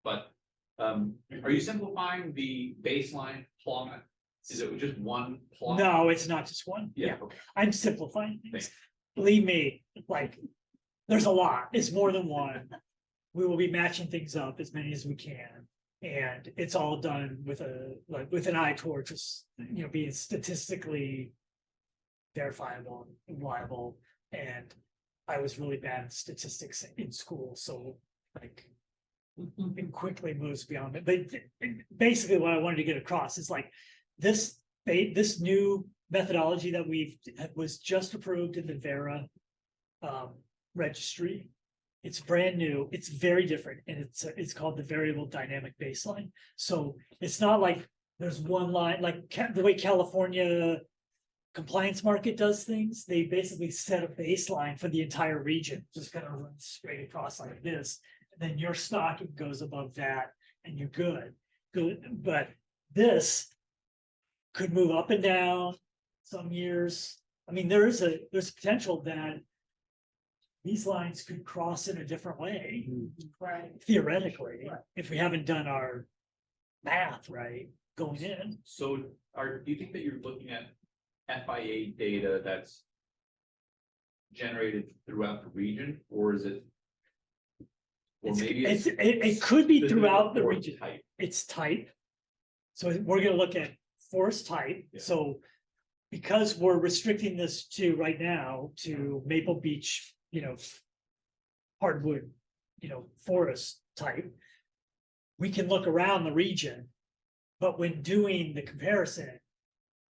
But are you simplifying the baseline plot? Is it just one plot? No, it's not just one. Yeah, okay. I'm simplifying things. Thanks. Believe me, like, there's a lot. It's more than one. we will be matching things up as many as we can. And it's all done with with an eye towards just, being statistically verifiable and reliable. And I was really bad at statistics in school, so like it quickly moves beyond it. But basically what I wanted to get across is like this new methodology that was just approved in the Vera registry. It's brand new, it's very different, and it's called the variable dynamic baseline. So it's not like there's one line, like the way California compliance market does things. They basically set a baseline for the entire region, just kind of run straight across like this. And then your stocking goes above that and you're good. But this could move up and down some years. I mean, there's potential that these lines could cross in a different way, Right. theoretically, if we haven't done our math right going in. So do you think that you're looking at FIA data that's generated throughout the region, or is it? Or maybe It could be specific throughout the forest region. type? It's type. So we're gonna look at forest type, Yeah. so. Because we're restricting this to right now to Maple Beach, hardwood, forest type. We can look around the region, but when doing the comparison,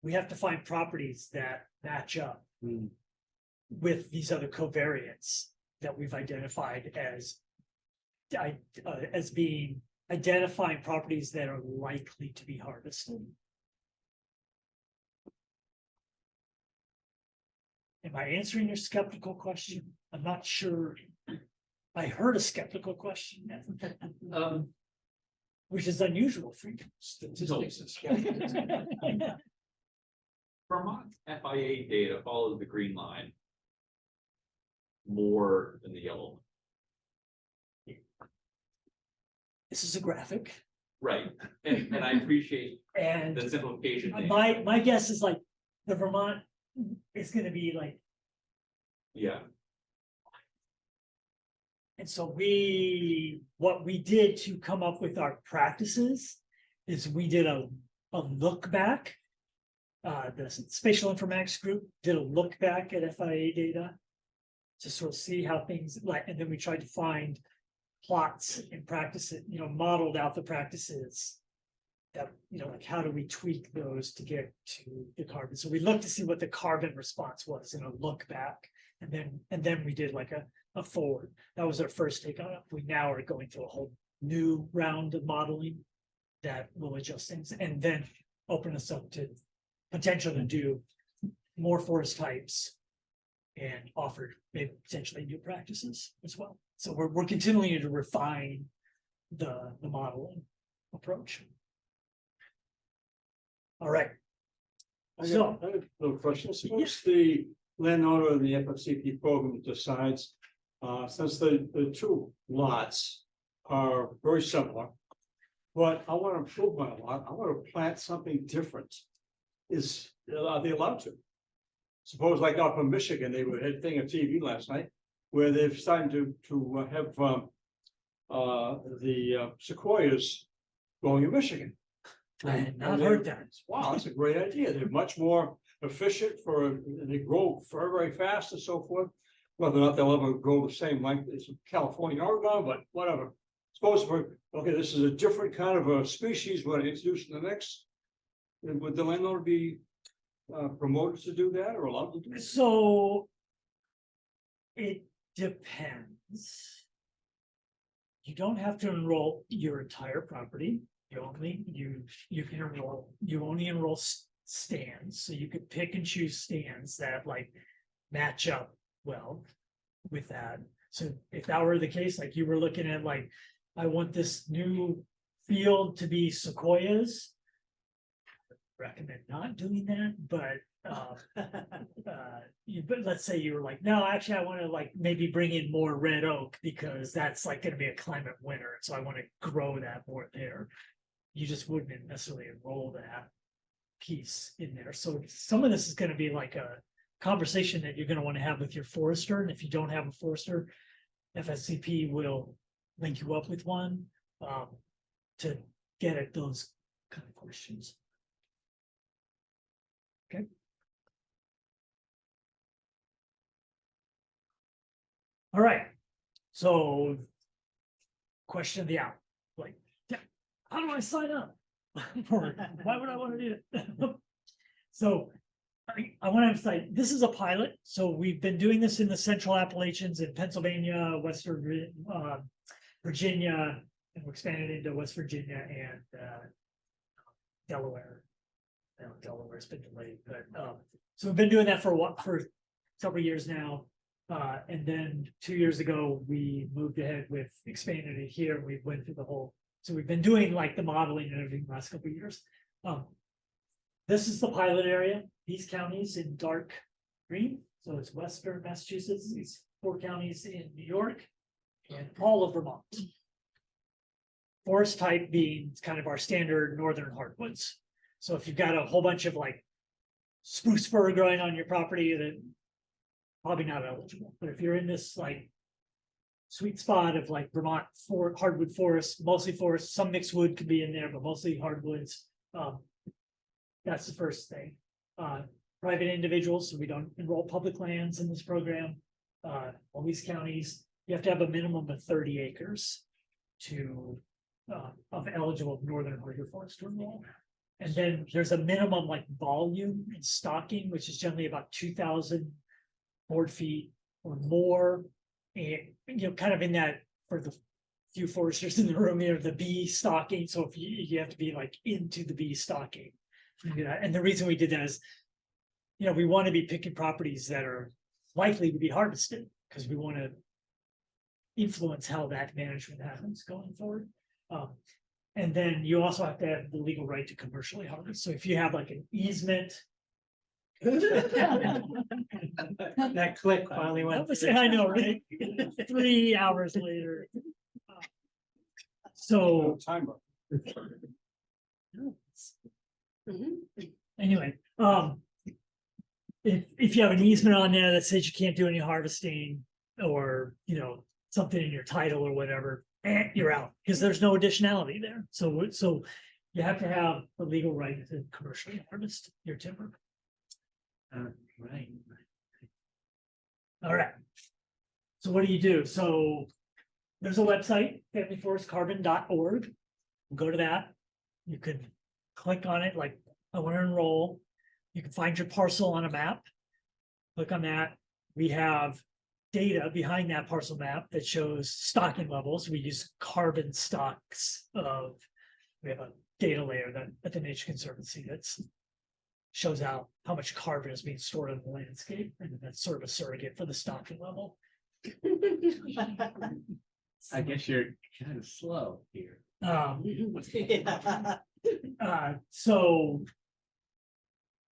we have to find properties that match up with these other covariants that we've identified as being identifying properties that are likely to be harvested. Am I answering your skeptical question? I'm not sure. I heard a skeptical question, which is unusual for you. Statistics and skeptics. Vermont FIA data follows the green line more than the yellow line. This is a graphic, Right, and I appreciate and the simplification. thing. my guess is like the Vermont is gonna be like, Yeah, and so what we did to come up with our practices is we did a look back. The spatial informatics group did a look back at FIA data to sort of see how things and then we tried to find plots and practices, modeled out the practices that, like how do we tweak those to get to the carbon? So we looked to see what the carbon response was in a look back, and then we did like a forward. That was our first take on it. We now are going through a whole new round of modeling that will adjust things and then open us up to potential to do more forest types and offer maybe potentially new practices as well. So we're continuing to refine the modeling approach. All right. I So- have a little question. Suppose the landowner in the FFCP program decides, since the two lots are very similar, but I want to improve my lot, I want to plant something different. Are they allowed to? Suppose like up in Michigan, they were had thing on TV last night, where they've started to have the sequoias growing in Michigan. I had And not they- heard that. Wow, that's a great idea. They're much more efficient they grow very, very fast and so forth. Whether or not they'll ever grow the same length as California, Oregon, but whatever. Suppose this is a different kind of a species, we're introduced in the mix. Would the landowner be promoted to do that or allowed to do it? So it depends. You don't have to enroll your entire property. You only enroll stands, so you could pick and choose stands that like match up well with that. So if that were the case, like you were looking at like, I want this new field to be sequoias. Recommend not doing that, but but let's say you were like, no, actually I want to like maybe bring in more red oak because that's like going to be a climate winner, so I want to grow that more there. You just wouldn't necessarily enroll that piece in there. So some of this is going to be like a conversation that you're going to want to have with your forester, and if you don't have a forester, FSCP will link you up with one, to get at those kind of questions. Okay. All right, so question of the hour, like, yeah, how do I sign up? Or why would I want to do it? So I want to emphasize, this is a pilot, so we've been doing this in the Central Appalachians in Pennsylvania, Western Virginia, and we're expanding into West Virginia and Delaware. Now Delaware's been delayed, but so we've been doing that for several years now. And then 2 years ago, we moved ahead with expanding it here. We went through the whole, so we've been doing like the modeling and everything the last couple of years. This is the pilot area, these counties in dark green. So it's Western Massachusetts, these 4 counties in New York, and all of Vermont. Forest type being kind of our standard northern hardwoods. So if you've got a whole bunch of like spruce fir growing on your property, then probably not eligible. But if you're in this like sweet spot of like Vermont hardwood forests, mostly forests, some mixed wood could be in there, but mostly hardwoods. That's the first thing. Private individuals, so we don't enroll public lands in this program. All these counties, you have to have a minimum of 30 acres to of eligible northern hardwood forest to enroll. And then there's a minimum like volume in stocking, which is generally about 2,000 board feet or more. And you know, kind of in that for the few foresters in the room here, the bee stocking. So if you have to be like into the bee stocking. And the reason we did that is, you know, we want to be picking properties that are likely to be harvested because we want to influence how that management happens going forward. And then you also have to have the legal right to commercially harvest. So if you have like an easement. That click finally went. I know, right? 3 hours later. So Timer. anyway, if you have an easement on there that says you can't do any harvesting or, you know, something in your title or whatever, you're out because there's no additionality there. So you have to have the legal right to commercially harvest your timber. Right. All right. So what do you do? So there's a website, familyforestcarbon.org. Go to that. You could click on it like I want to enroll. You can find your parcel on a map. Click on that. We have data behind that parcel map that shows stocking levels. We use carbon stocks we have a data layer that at the Nature Conservancy that's shows out how much carbon is being stored in the landscape, and that's sort of a surrogate for the stocking level. I guess you're kind of slow here.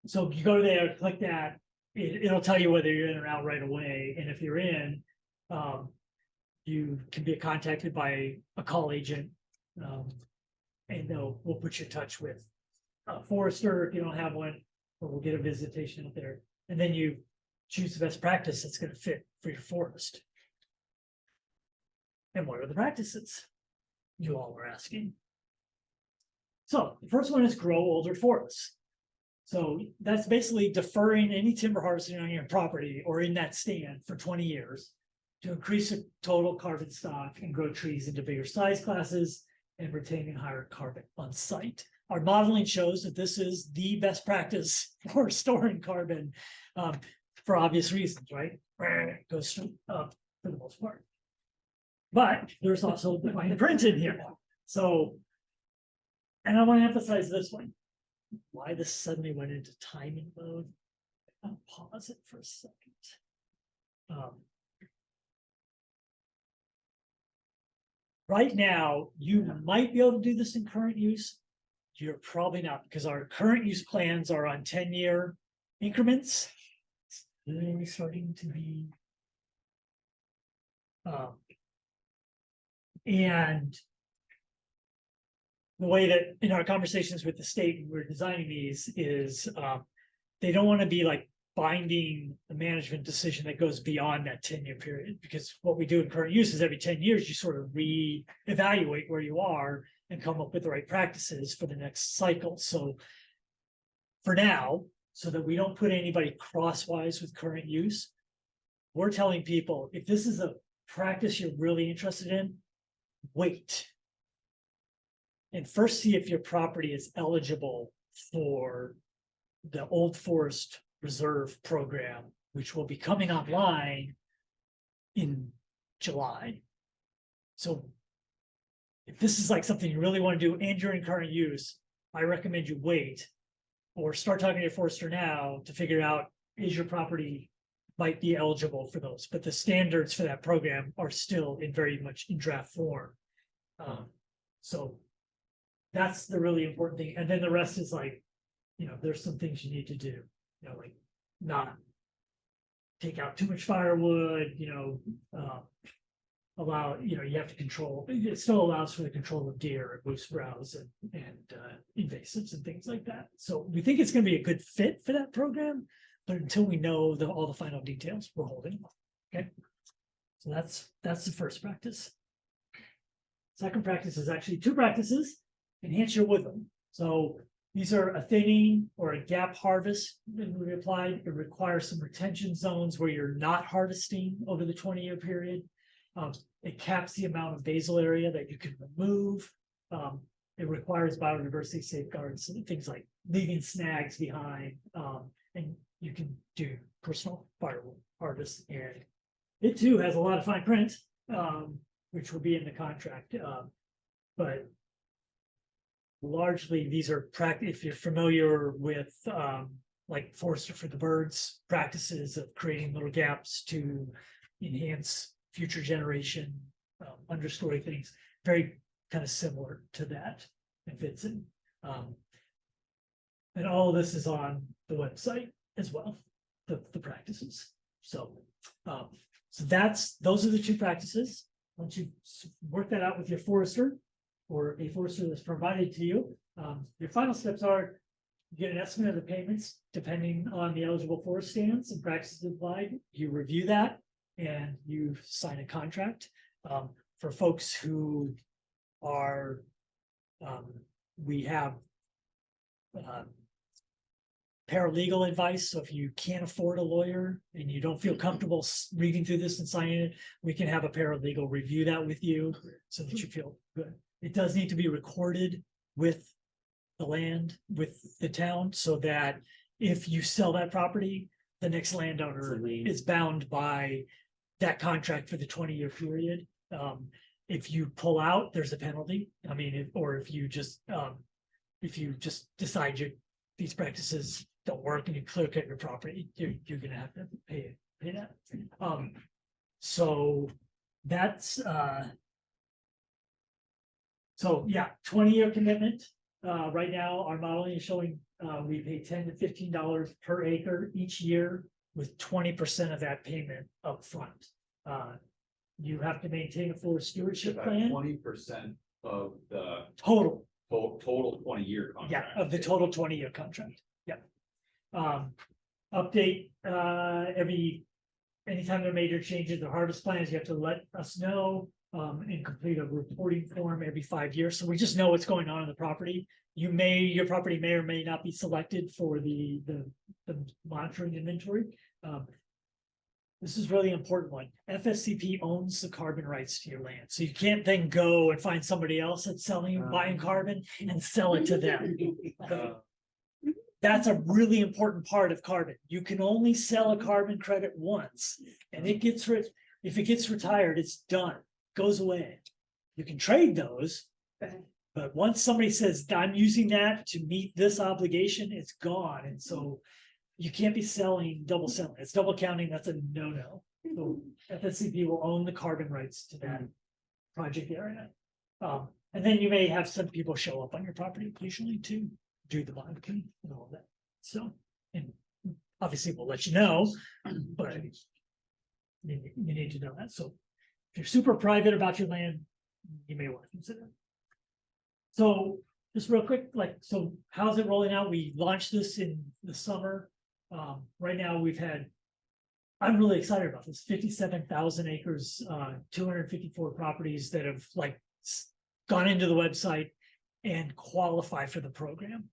So you go there, click that, it'll tell you whether you're in or out right away. And if you're in, you can be contacted by a call agent. And we'll put you in touch with a forester if you don't have one, or we'll get a visitation up there. And then you choose the best practice that's going to fit for your forest. And what are the practices you all are asking? So the first one is grow older forests. So that's basically deferring any timber harvesting on your property or in that stand for 20 years to increase the total carbon stock and grow trees into bigger size classes and retaining higher carbon on site. Our modeling shows that this is the best practice for storing carbon for obvious reasons, right? It goes up for the most part. But there's also the fine print in here. So, and I want to emphasize this one. Why this suddenly went into timing mode. I'll pause it for a second. Right now, you might be able to do this in current use. You're probably not, because our current use plans are on 10-year increments. It's really starting to be. And the way that in our conversations with the state, we're designing these is they don't want to be like binding the management decision that goes beyond that 10-year period. Because what we do in current use is every 10 years, you sort of reevaluate where you are and come up with the right practices for the next cycle. So for now, so that we don't put anybody crosswise with current use, we're telling people, if this is a practice you're really interested in, wait. And first see if your property is eligible for the Old Forest Reserve program, which will be coming online in July. So if this is like something you really want to do and you're in current use, I recommend you wait or start talking to your forester now to figure out, is your property might be eligible for those, but the standards for that program are still in very much in draft form. So that's the really important thing. And then the rest is like, there's some things you need to do, like not take out too much firewood, allow, you have to control, it still allows for the control of deer and moose browse and invasives and things like that. So we think it's going to be a good fit for that program, but until we know all the final details, we're holding. Okay. So that's the first practice. Second practice is actually two practices, enhance your woodland. So these are a thinning or a gap harvest that we applied. It requires some retention zones where you're not harvesting over the 20-year period. It caps the amount of basal area that you can remove. It requires biodiversity safeguards, things like leaving snags behind, and you can do personal firewood harvest. And it too has a lot of fine print, which will be in the contract. But largely these are if you're familiar with like Forester for the Birds practices of creating little gaps to enhance future generation understory things, very kind of similar to that and fits in. And all of this is on the website as well, the practices. So those are the two practices. Once you work that out with your forester or a forester that's provided to you, your final steps are you get an estimate of the payments depending on the eligible forest stands and practices applied. You review that and you sign a contract. For folks who are, we have paralegal advice. So if you can't afford a lawyer and you don't feel comfortable reading through this and signing it, we can have a paralegal review that with you so that you feel good. It does need to be recorded with the land, with the town, so that if you sell that property, the next landowner is bound by that contract for the 20-year period. If you pull out, there's a penalty. I mean, if you just decide these practices don't work and you clear cut your property, you're gonna have to pay that. So that's so yeah, 20-year commitment. Right now, our modeling is showing we pay $10 to $15 per acre each year, with 20% of that payment up front. You have to maintain a forest stewardship plan. 20% of the Total. total 20-year contract. Yeah, of the total 20-year contract. Yeah. Update anytime there are major changes to harvest plans, you have to let us know and complete a reporting form every 5 years. So we just know what's going on in the property. Your property may or may not be selected for the monitoring inventory. This is really important one. FSCP owns the carbon rights to your land. So you can't then go and find somebody else that's buying carbon and sell it to them. That's a really important part of carbon. You can only sell a carbon credit once, and if it gets retired, it's done, goes away. You can trade those, but once somebody says, I'm using that to meet this obligation, it's gone. And so you can't be double selling. It's double counting. That's a no-no. So FSCP will own the carbon rights to that project area. And then you may have some people show up on your property occasionally to do the monitoring and all of that. So, and obviously we'll let you know, but you need to know that. So if you're super private about your land, you may want to consider it. So just real quick, so how's it rolling out? We launched this in the summer. Right now, I'm really excited about this, 57,000 acres, 254 properties that have like gone into the website and qualify for the program.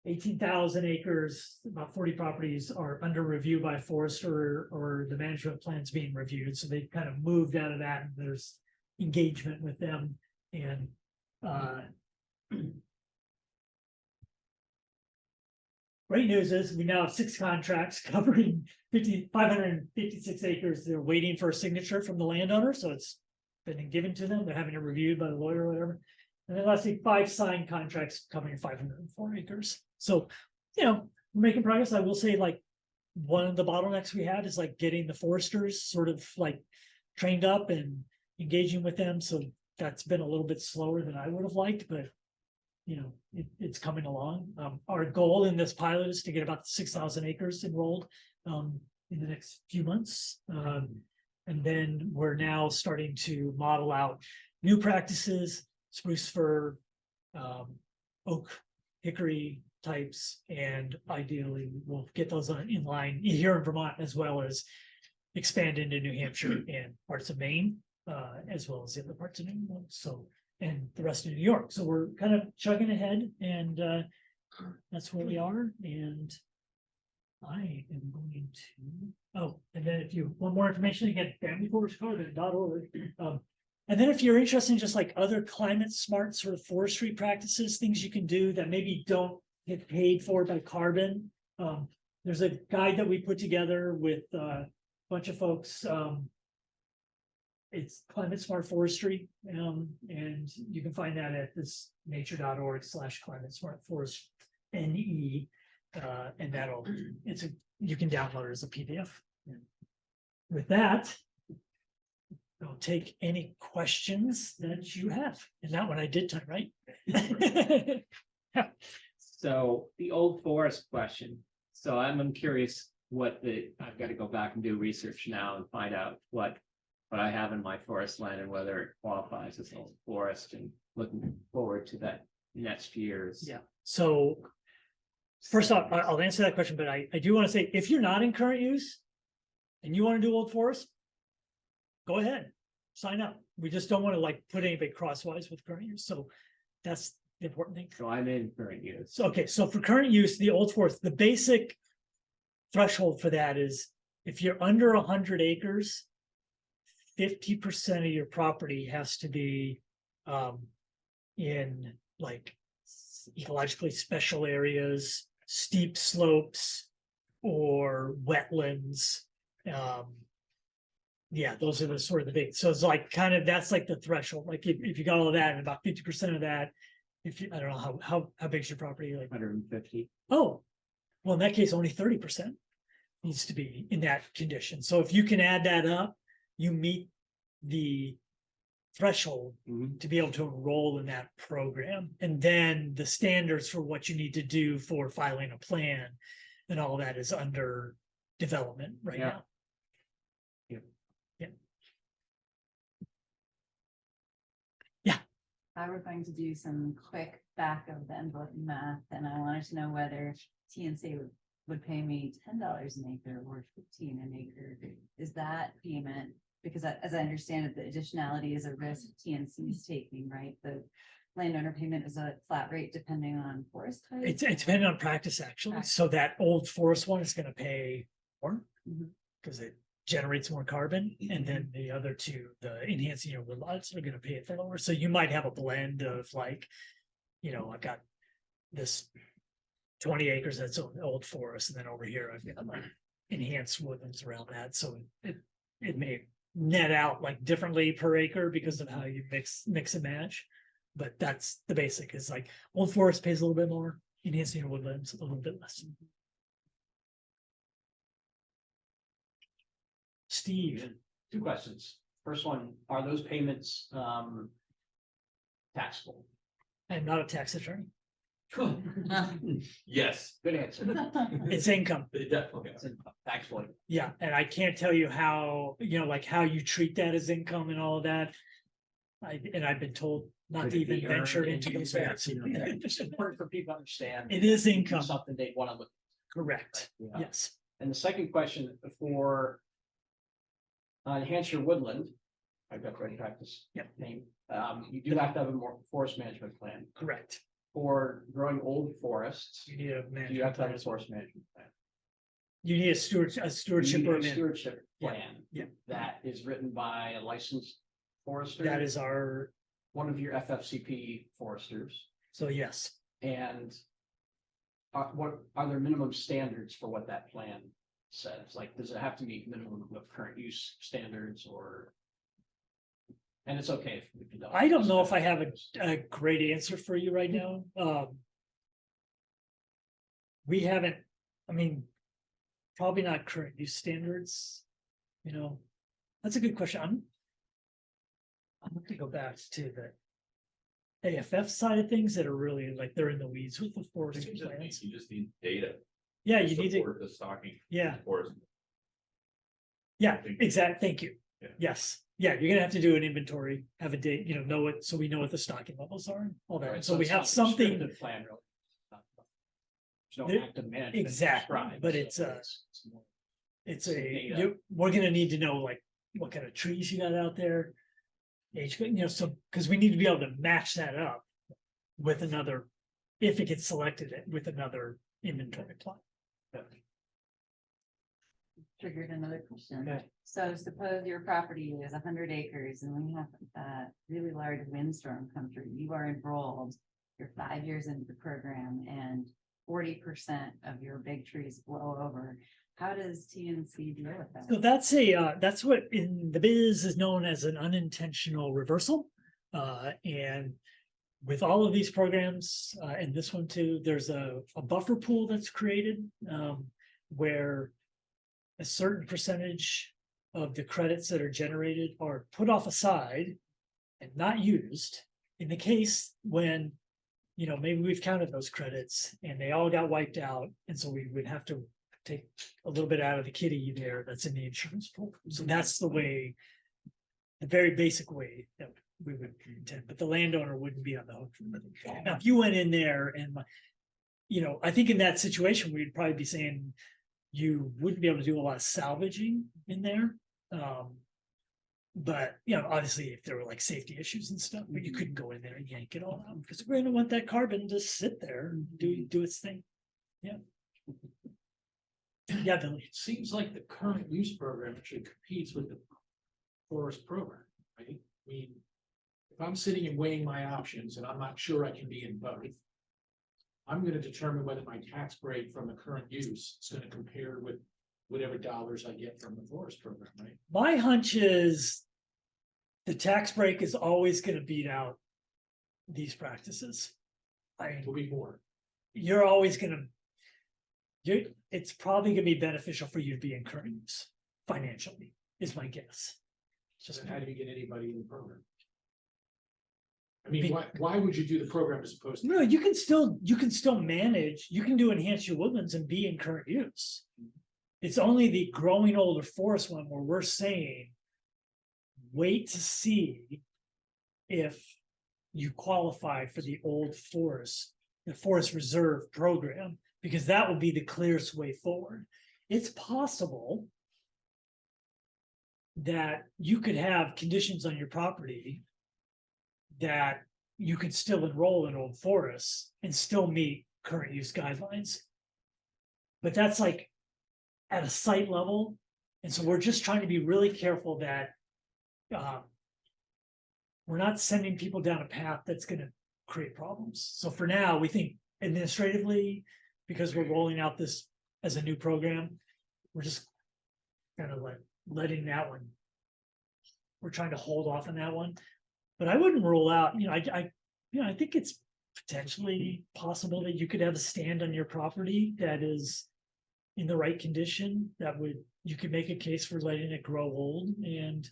18,000 acres, about 40 properties are under review by a forester, or the management plan's being reviewed, so they've kind of moved out of that, and there's engagement with them. And great news is we now have 6 contracts covering 556 acres. They're waiting for a signature from the landowner, so it's been given to them. They're having it reviewed by the lawyer or whatever. And then lastly, 5 signed contracts covering 504 acres. So, we're making progress. I will say, like, one of the bottlenecks we had is like getting the foresters sort of like trained up and engaging with them. So that's been a little bit slower than I would have liked, but it's coming along. Our goal in this pilot is to get about 6,000 acres enrolled in the next few months. And then we're now starting to model out new practices, spruce fir, oak, hickory types, and ideally we'll get those in line here in Vermont, as well as expand into New Hampshire and parts of Maine, as well as the other parts of New England. So, and the rest of New York. So we're kind of chugging ahead, and that's where we are. And I am going to, and then if you want more information, again, familyforestergarden.org. And then if you're interested in just like other climate smart sort of forestry practices, things you can do that maybe don't get paid for by carbon, there's a guide that we put together with a bunch of folks. It's Climate Smart Forestry, and you can find that at this nature.org/climate smart forest NE. And you can download it as a PDF. With that, I'll take any questions that you have. And that one I did time, right? So the old forest question. So I'm curious I've got to go back and do research now and find out what I have in my forest land and whether it qualifies as old forest, and looking forward to that next year's. Yeah. So first off, I'll answer that question, but I do want to say, if you're not in current use and you want to do old forest, go ahead, sign up. We just don't want to like put anybody crosswise with current use. So that's the important thing. So I'm in current use. So, okay, so for current use, the old forest, the basic threshold for that is if you're under 100 acres, 50% of your property has to be in like ecologically special areas, steep slopes, or wetlands. Yeah, those are the sort of the big. So it's like that's like the threshold. Like if you got all of that, and about 50% of that, I don't know how big's your property, like 150. Oh, well, in that case, only 30% needs to be in that condition. So if you can add that up, you meet the threshold to be able to enroll in that program. And then the standards for what you need to do for filing a plan and all that is under development right now. I were going to do some quick back of the envelope math, and I wanted to know whether TNC would pay me $10 an acre or $15 an acre. Is that payment, because as I understand it, the additionality is a risk TNC is taking, right? The landowner payment is a flat rate depending on forest type? It's dependent on practice, actually. So that old forest one is going to pay more because it generates more carbon, and then the other two, the enhancing your woodlots, are going to pay it for lower. So you might have a blend of like, I've got this 20 acres that's old forest, and then over here I've got like enhanced woodlands around that. So it may net out like differently per acre because of how you mix and match. But that's the basic, is like old forest pays a little bit more, enhancing your woodlands a little bit less. Steve. 2 questions. First one, are those payments taxable? I'm not a tax attorney. Yes. Good answer. It's income. They definitely It's taxable. Yeah. And I can't tell you how, like how you treat that as income and all of that. I've been told not Could to it even be venture earned into those areas. It's just important for people to understand. It is income, Something they want to look. correct, Yeah. yes. And the second question for enhance your woodland, I've got the right practice. Yep. Name, you do have to have a more forest management plan. Correct. For growing old forests, You need a do you management have to have plan a as well. forest management plan? You need a You stewardship need a permit. Stewardship Yeah, plan. yeah. That is written by a licensed forester. That is our, one of your FFCP foresters, so yes, and what are there minimum standards for what that plan says? Like, does it have to meet minimum of current use standards or? And it's okay if you don't. I don't know if I have a great answer for you right now. We haven't, I mean, probably not current use standards, you know, that's a good question. I'm going to go back to the AFF side of things that are really like, they're in the weeds with the forest plans. You just need data. Yeah, you need to, Support the stocking. yeah, Forest. yeah, exactly, thank you. Yeah. Yes, yeah, you're gonna have to do an inventory, have a date, you know what, so we know what the stocking levels are, and all that, Right, so we it's have not a something. prescriptive Plan really. There's There- no active management. exactly, prescribed, but so it's, more- It's some a, data. we're gonna need to know like what kind of trees you got out there. Age, you know, so, because we need to be able to match that up with another, if it gets selected with another inventory plot. Triggered another question. Okay. So suppose your property is 100 acres and we have a really large windstorm come through, you are enrolled, you're 5 years into the program and 40% of your big trees blow over. How does TNC deal with that? So that's what in the biz is known as an unintentional reversal. And with all of these programs, and this one too, there's a buffer pool that's created, where a certain percentage of the credits that are generated are put off aside and not used in the case when, you know, maybe we've counted those credits and they all got wiped out. And so we would have to take a little bit out of the kitty there that's in the insurance pool. So that's the way, the very basic way that we would intend, but the landowner wouldn't be on the hook for anything. Now, if you went in there and, you know, I think in that situation, we'd probably be saying you wouldn't be able to do a lot of salvaging in there. But, you know, obviously if there were like safety issues and stuff, but you couldn't go in there and yank it all out because we're gonna want that carbon to sit there and do its thing. Yeah. Yeah, Billy. It seems like the current use program actually competes with the forest program, right? I mean, if I'm sitting and weighing my options and I'm not sure I can be in both, I'm gonna determine whether my tax break from the current use is gonna compare with whatever dollars I get from the forest program, right? My hunch is the tax break is always gonna beat out these practices. I mean, Will be more. you're always gonna, it's probably gonna be beneficial for you to be in current use financially, is my guess. Just how do you get anybody in the program? I mean, why would you do the program as opposed to? No, you can still manage, you can do enhance your woodlands and be in current use. It's only the growing older forest one where we're saying, wait to see if you qualify for the old forest, the forest reserve program, because that will be the clearest way forward. It's possible that you could have conditions on your property that you could still enroll in old forests and still meet current use guidelines. But that's like at a site level. And so we're just trying to be really careful that we're not sending people down a path that's going to create problems. So for now, we think administratively, because we're rolling out this as a new program, we're just kind of like letting that one. We're trying to hold off on that one. But I wouldn't rule out, you know, I think it's potentially possible that you could have a stand on your property that is in the right condition, that would, you could make a case for letting it grow old and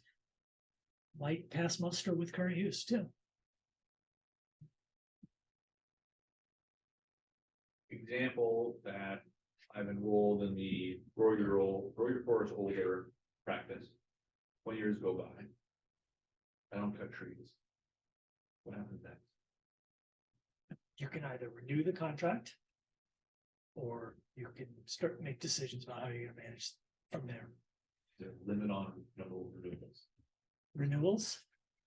might pass muster with current use too. Example that I've enrolled in the grow your forest older practice. 20 years go by. I don't cut trees. What happens next? You can either renew the contract. Or you can make decisions about how you're gonna manage from there. Is there a limit on number of renewables? Renewals,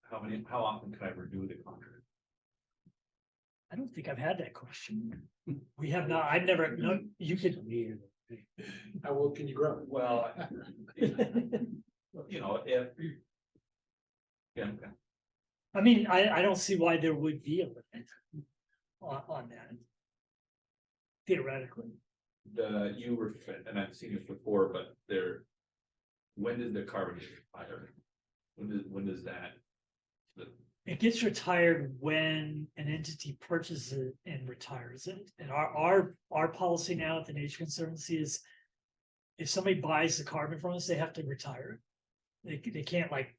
How often can I renew the contract? I don't think I've had that question. We have not, I've never, no, you could. How old can you grow? Well, you know, if. Yeah, okay. I mean, I don't see why there would be a limit on that. Theoretically, You were, and I've seen this before, but when does the carbon expire? When does that? it gets retired when an entity purchases it and retires it. And our policy now at the Nature Conservancy is if somebody buys the carbon from us, they have to retire it. They can't like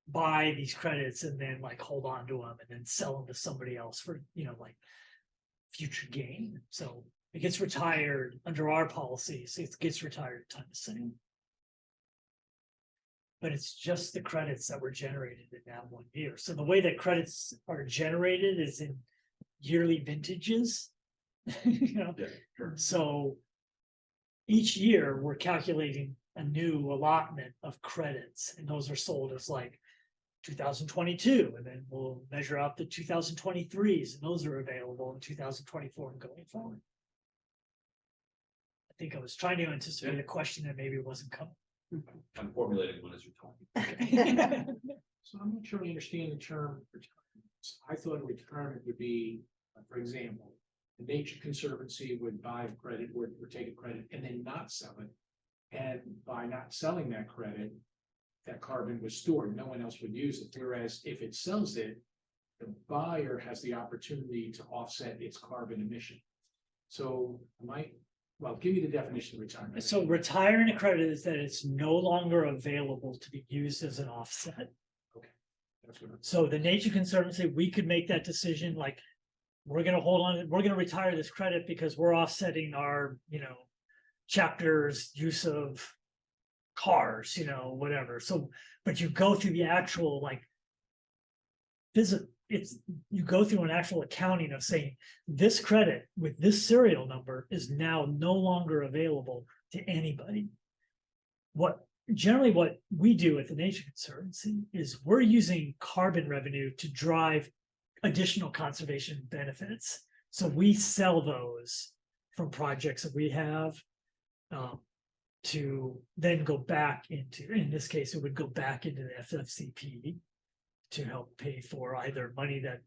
buy these credits and then like hold on to them and then sell them to somebody else for, like future gain. So it gets retired under our policies. It gets retired at time of sale. But it's just the credits that were generated in that 1 year. So the way that credits are generated is in yearly vintages. Yeah, sure. So each year we're calculating a new allotment of credits, and those are sold as like 2022, and then we'll measure out the 2023s, and those are available in 2024 and going forward. I think I was trying to anticipate a question that maybe wasn't coming. I'm formulating one as you're talking. So I'm not sure I understand the term retirement. I thought a retirement would be, for example, the Nature Conservancy would buy a credit or take a credit and then not sell it. And by not selling that credit, that carbon was stored, no one else would use it. Whereas if it sells it, the buyer has the opportunity to offset its carbon emission. So well, give me the definition of retirement. So retiring a credit is that it's no longer available to be used as an offset. That's what So the Nature Conservancy, we could make that decision, like, we're gonna hold on, we're gonna retire this credit because we're offsetting our, chapter's use of cars, whatever. So, but you go through the actual, like, you go through an actual accounting of saying this credit with this serial number is now no longer available to anybody. Generally what we do at the Nature Conservancy is we're using carbon revenue to drive additional conservation benefits. So we sell those from projects that we have to then go back into, in this case, it would go back into the FFCP to help pay for either money that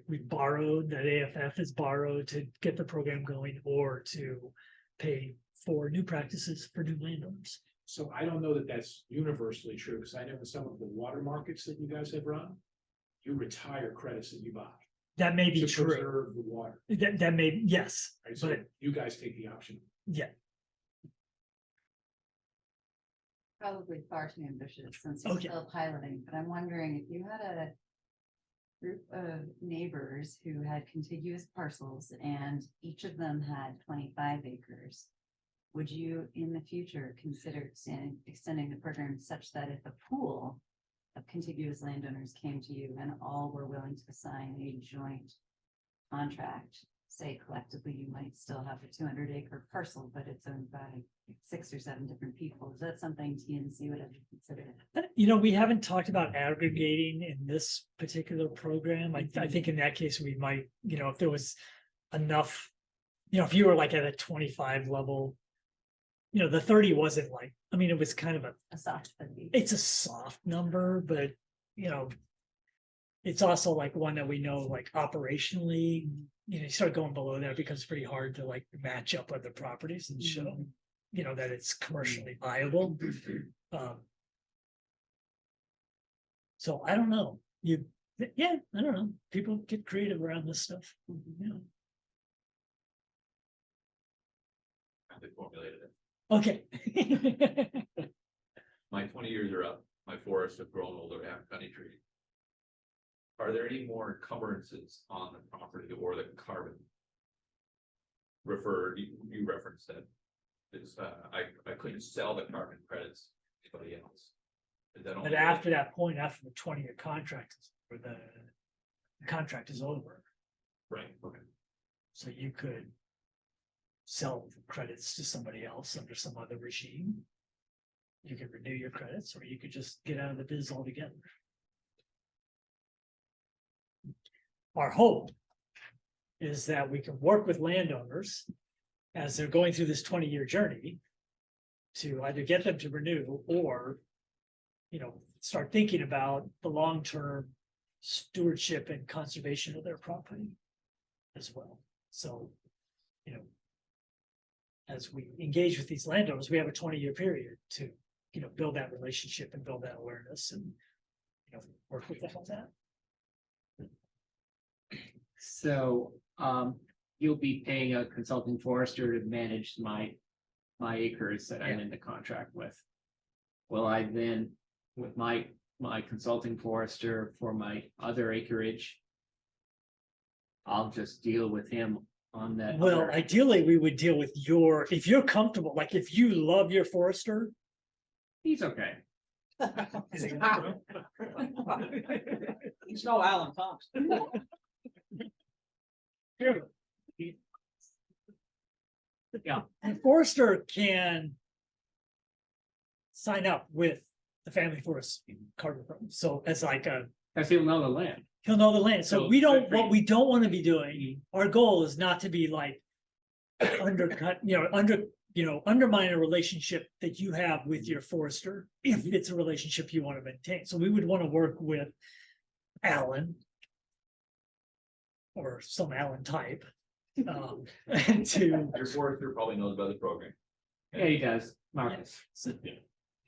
we borrowed, that AFF has borrowed to get the program going, or to pay for new practices for new landowners. So I don't know that that's universally true, because I know in some of the water markets that you guys have run, you retire credits that you buy. That may be to true. preserve the water. That may, yes, Right? So but you guys take the option. yeah. Probably far too ambitious since you're Okay. still piloting, but I'm wondering if you had a group of neighbors who had contiguous parcels and each of them had 25 acres. Would you in the future consider extending the program such that if a pool of contiguous landowners came to you and all were willing to sign a joint contract, say collectively, you might still have a 200-acre parcel, but it's owned by 6 or 7 different people. Is that something TNC would have considered? We haven't talked about aggregating in this particular program. I think in that case, we might, if there was enough, if you were like at a 25 level, the 30 wasn't like, it was kind of A soft 30. it's a soft number, but it's also like one that we know, like operationally, you start going below that, it becomes pretty hard to like match up other properties and show, that it's commercially viable. So I don't know. I don't know. People get creative around this stuff. They formulated it. Okay. My 20 years are up. My forests have grown older. I haven't cut any trees. Are there any more encumbrances on the property or the carbon? You referenced that. I couldn't sell the carbon credits to anybody else. Is that But only- after that point, after the 20-year contract, for the contract is over. Right, okay. So you could sell credits to somebody else under some other regime. You could renew your credits, or you could just get out of the biz altogether. Our hope is that we can work with landowners as they're going through this 20-year journey to either get them to renew or, start thinking about the long-term stewardship and conservation of their property as well. So, as we engage with these landowners, we have a 20-year period to, build that relationship and build that awareness and, work with them on that. So, you'll be paying a consulting forester to manage my acres that I'm in the contract with. Will I then, with my consulting forester for my other acreage, I'll just deal with him on that. Well, other- ideally, we would deal with if you're comfortable, like if you love your forester. He's okay. He's no Alan Thompson. Yeah. The forester can sign up with the family forest carbon program. So as like Cause he'll know the land. he'll know the land. So So we don't, good for what you. we don't want to be doing, our goal is not to be like undercut, undermine a relationship that you have with your forester, if it's a relationship you want to maintain. So we would want to work with Alan or some Alan type, to, Your forester probably knows about the program. Yeah, he does, Marcus.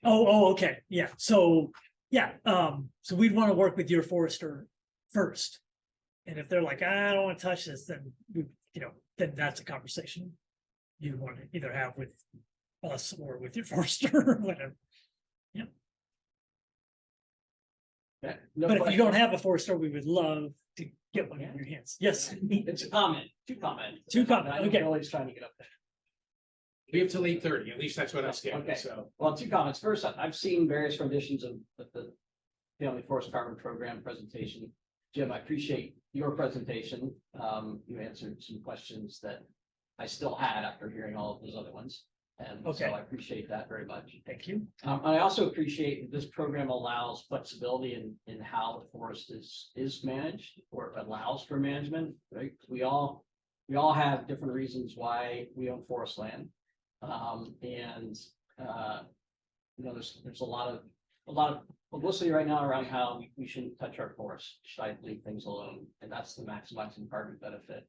okay, yeah, so, yeah, so we'd want to work with your forester first. And if they're like, I don't want to touch this, then then that's a conversation you want to either have with us or with your forester or whatever. No But if you question. don't have a forester, we would love to get one in your hands. Yes, It's a comment, two comments. Two comments, I know okay. Billy's trying to get up there. We have till 8:30, at least that's what I scheduled, Okay. so. Well, two comments. First, I've seen various renditions of the Family Forest Carbon Program presentation. Jim, I appreciate your presentation. You answered some questions that I still had after hearing all of those other ones. And Okay. so I appreciate that very much. thank you. I also appreciate that this program allows flexibility in how the forest is managed or allows for management, right? We all have different reasons why we own forest land. There's a lot of publicity right now around how we shouldn't touch our forests, should I leave things alone, and that's the maximizing carbon benefit.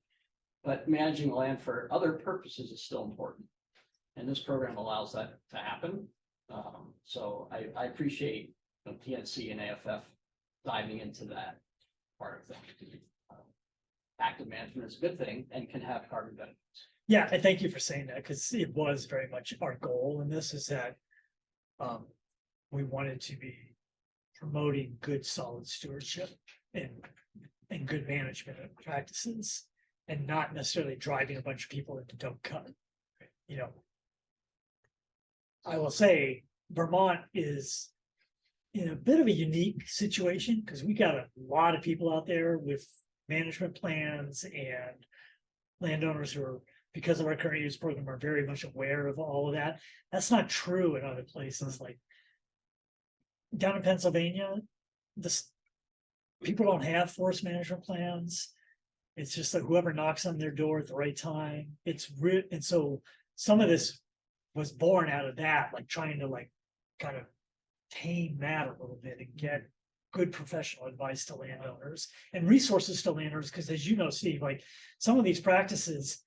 But managing land for other purposes is still important. And this program allows that to happen. So I appreciate PNC and AFF diving into that part of things. Active management is a good thing and can have carbon benefits. Yeah, and thank you for saying that, because it was very much our goal in this is that we wanted to be promoting good, solid stewardship and good management practices, and not necessarily driving a bunch of people into don't cut. I will say Vermont is in a bit of a unique situation because we got a lot of people out there with management plans and landowners who are, because of our current use program, are very much aware of all of that. That's not true in other places like down in Pennsylvania. People don't have forest management plans. It's just that whoever knocks on their door at the right time, and so some of this was born out of that, like trying to kind of tame that a little bit and get good professional advice to landowners and resources to landowners. Because as you know, Steve, like some of these practices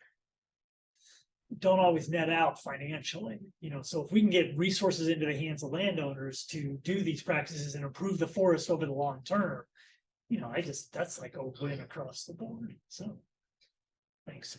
don't always net out financially, so if we can get resources into the hands of landowners to do these practices and improve the forest over the long term, that's like a win across the board. So thanks.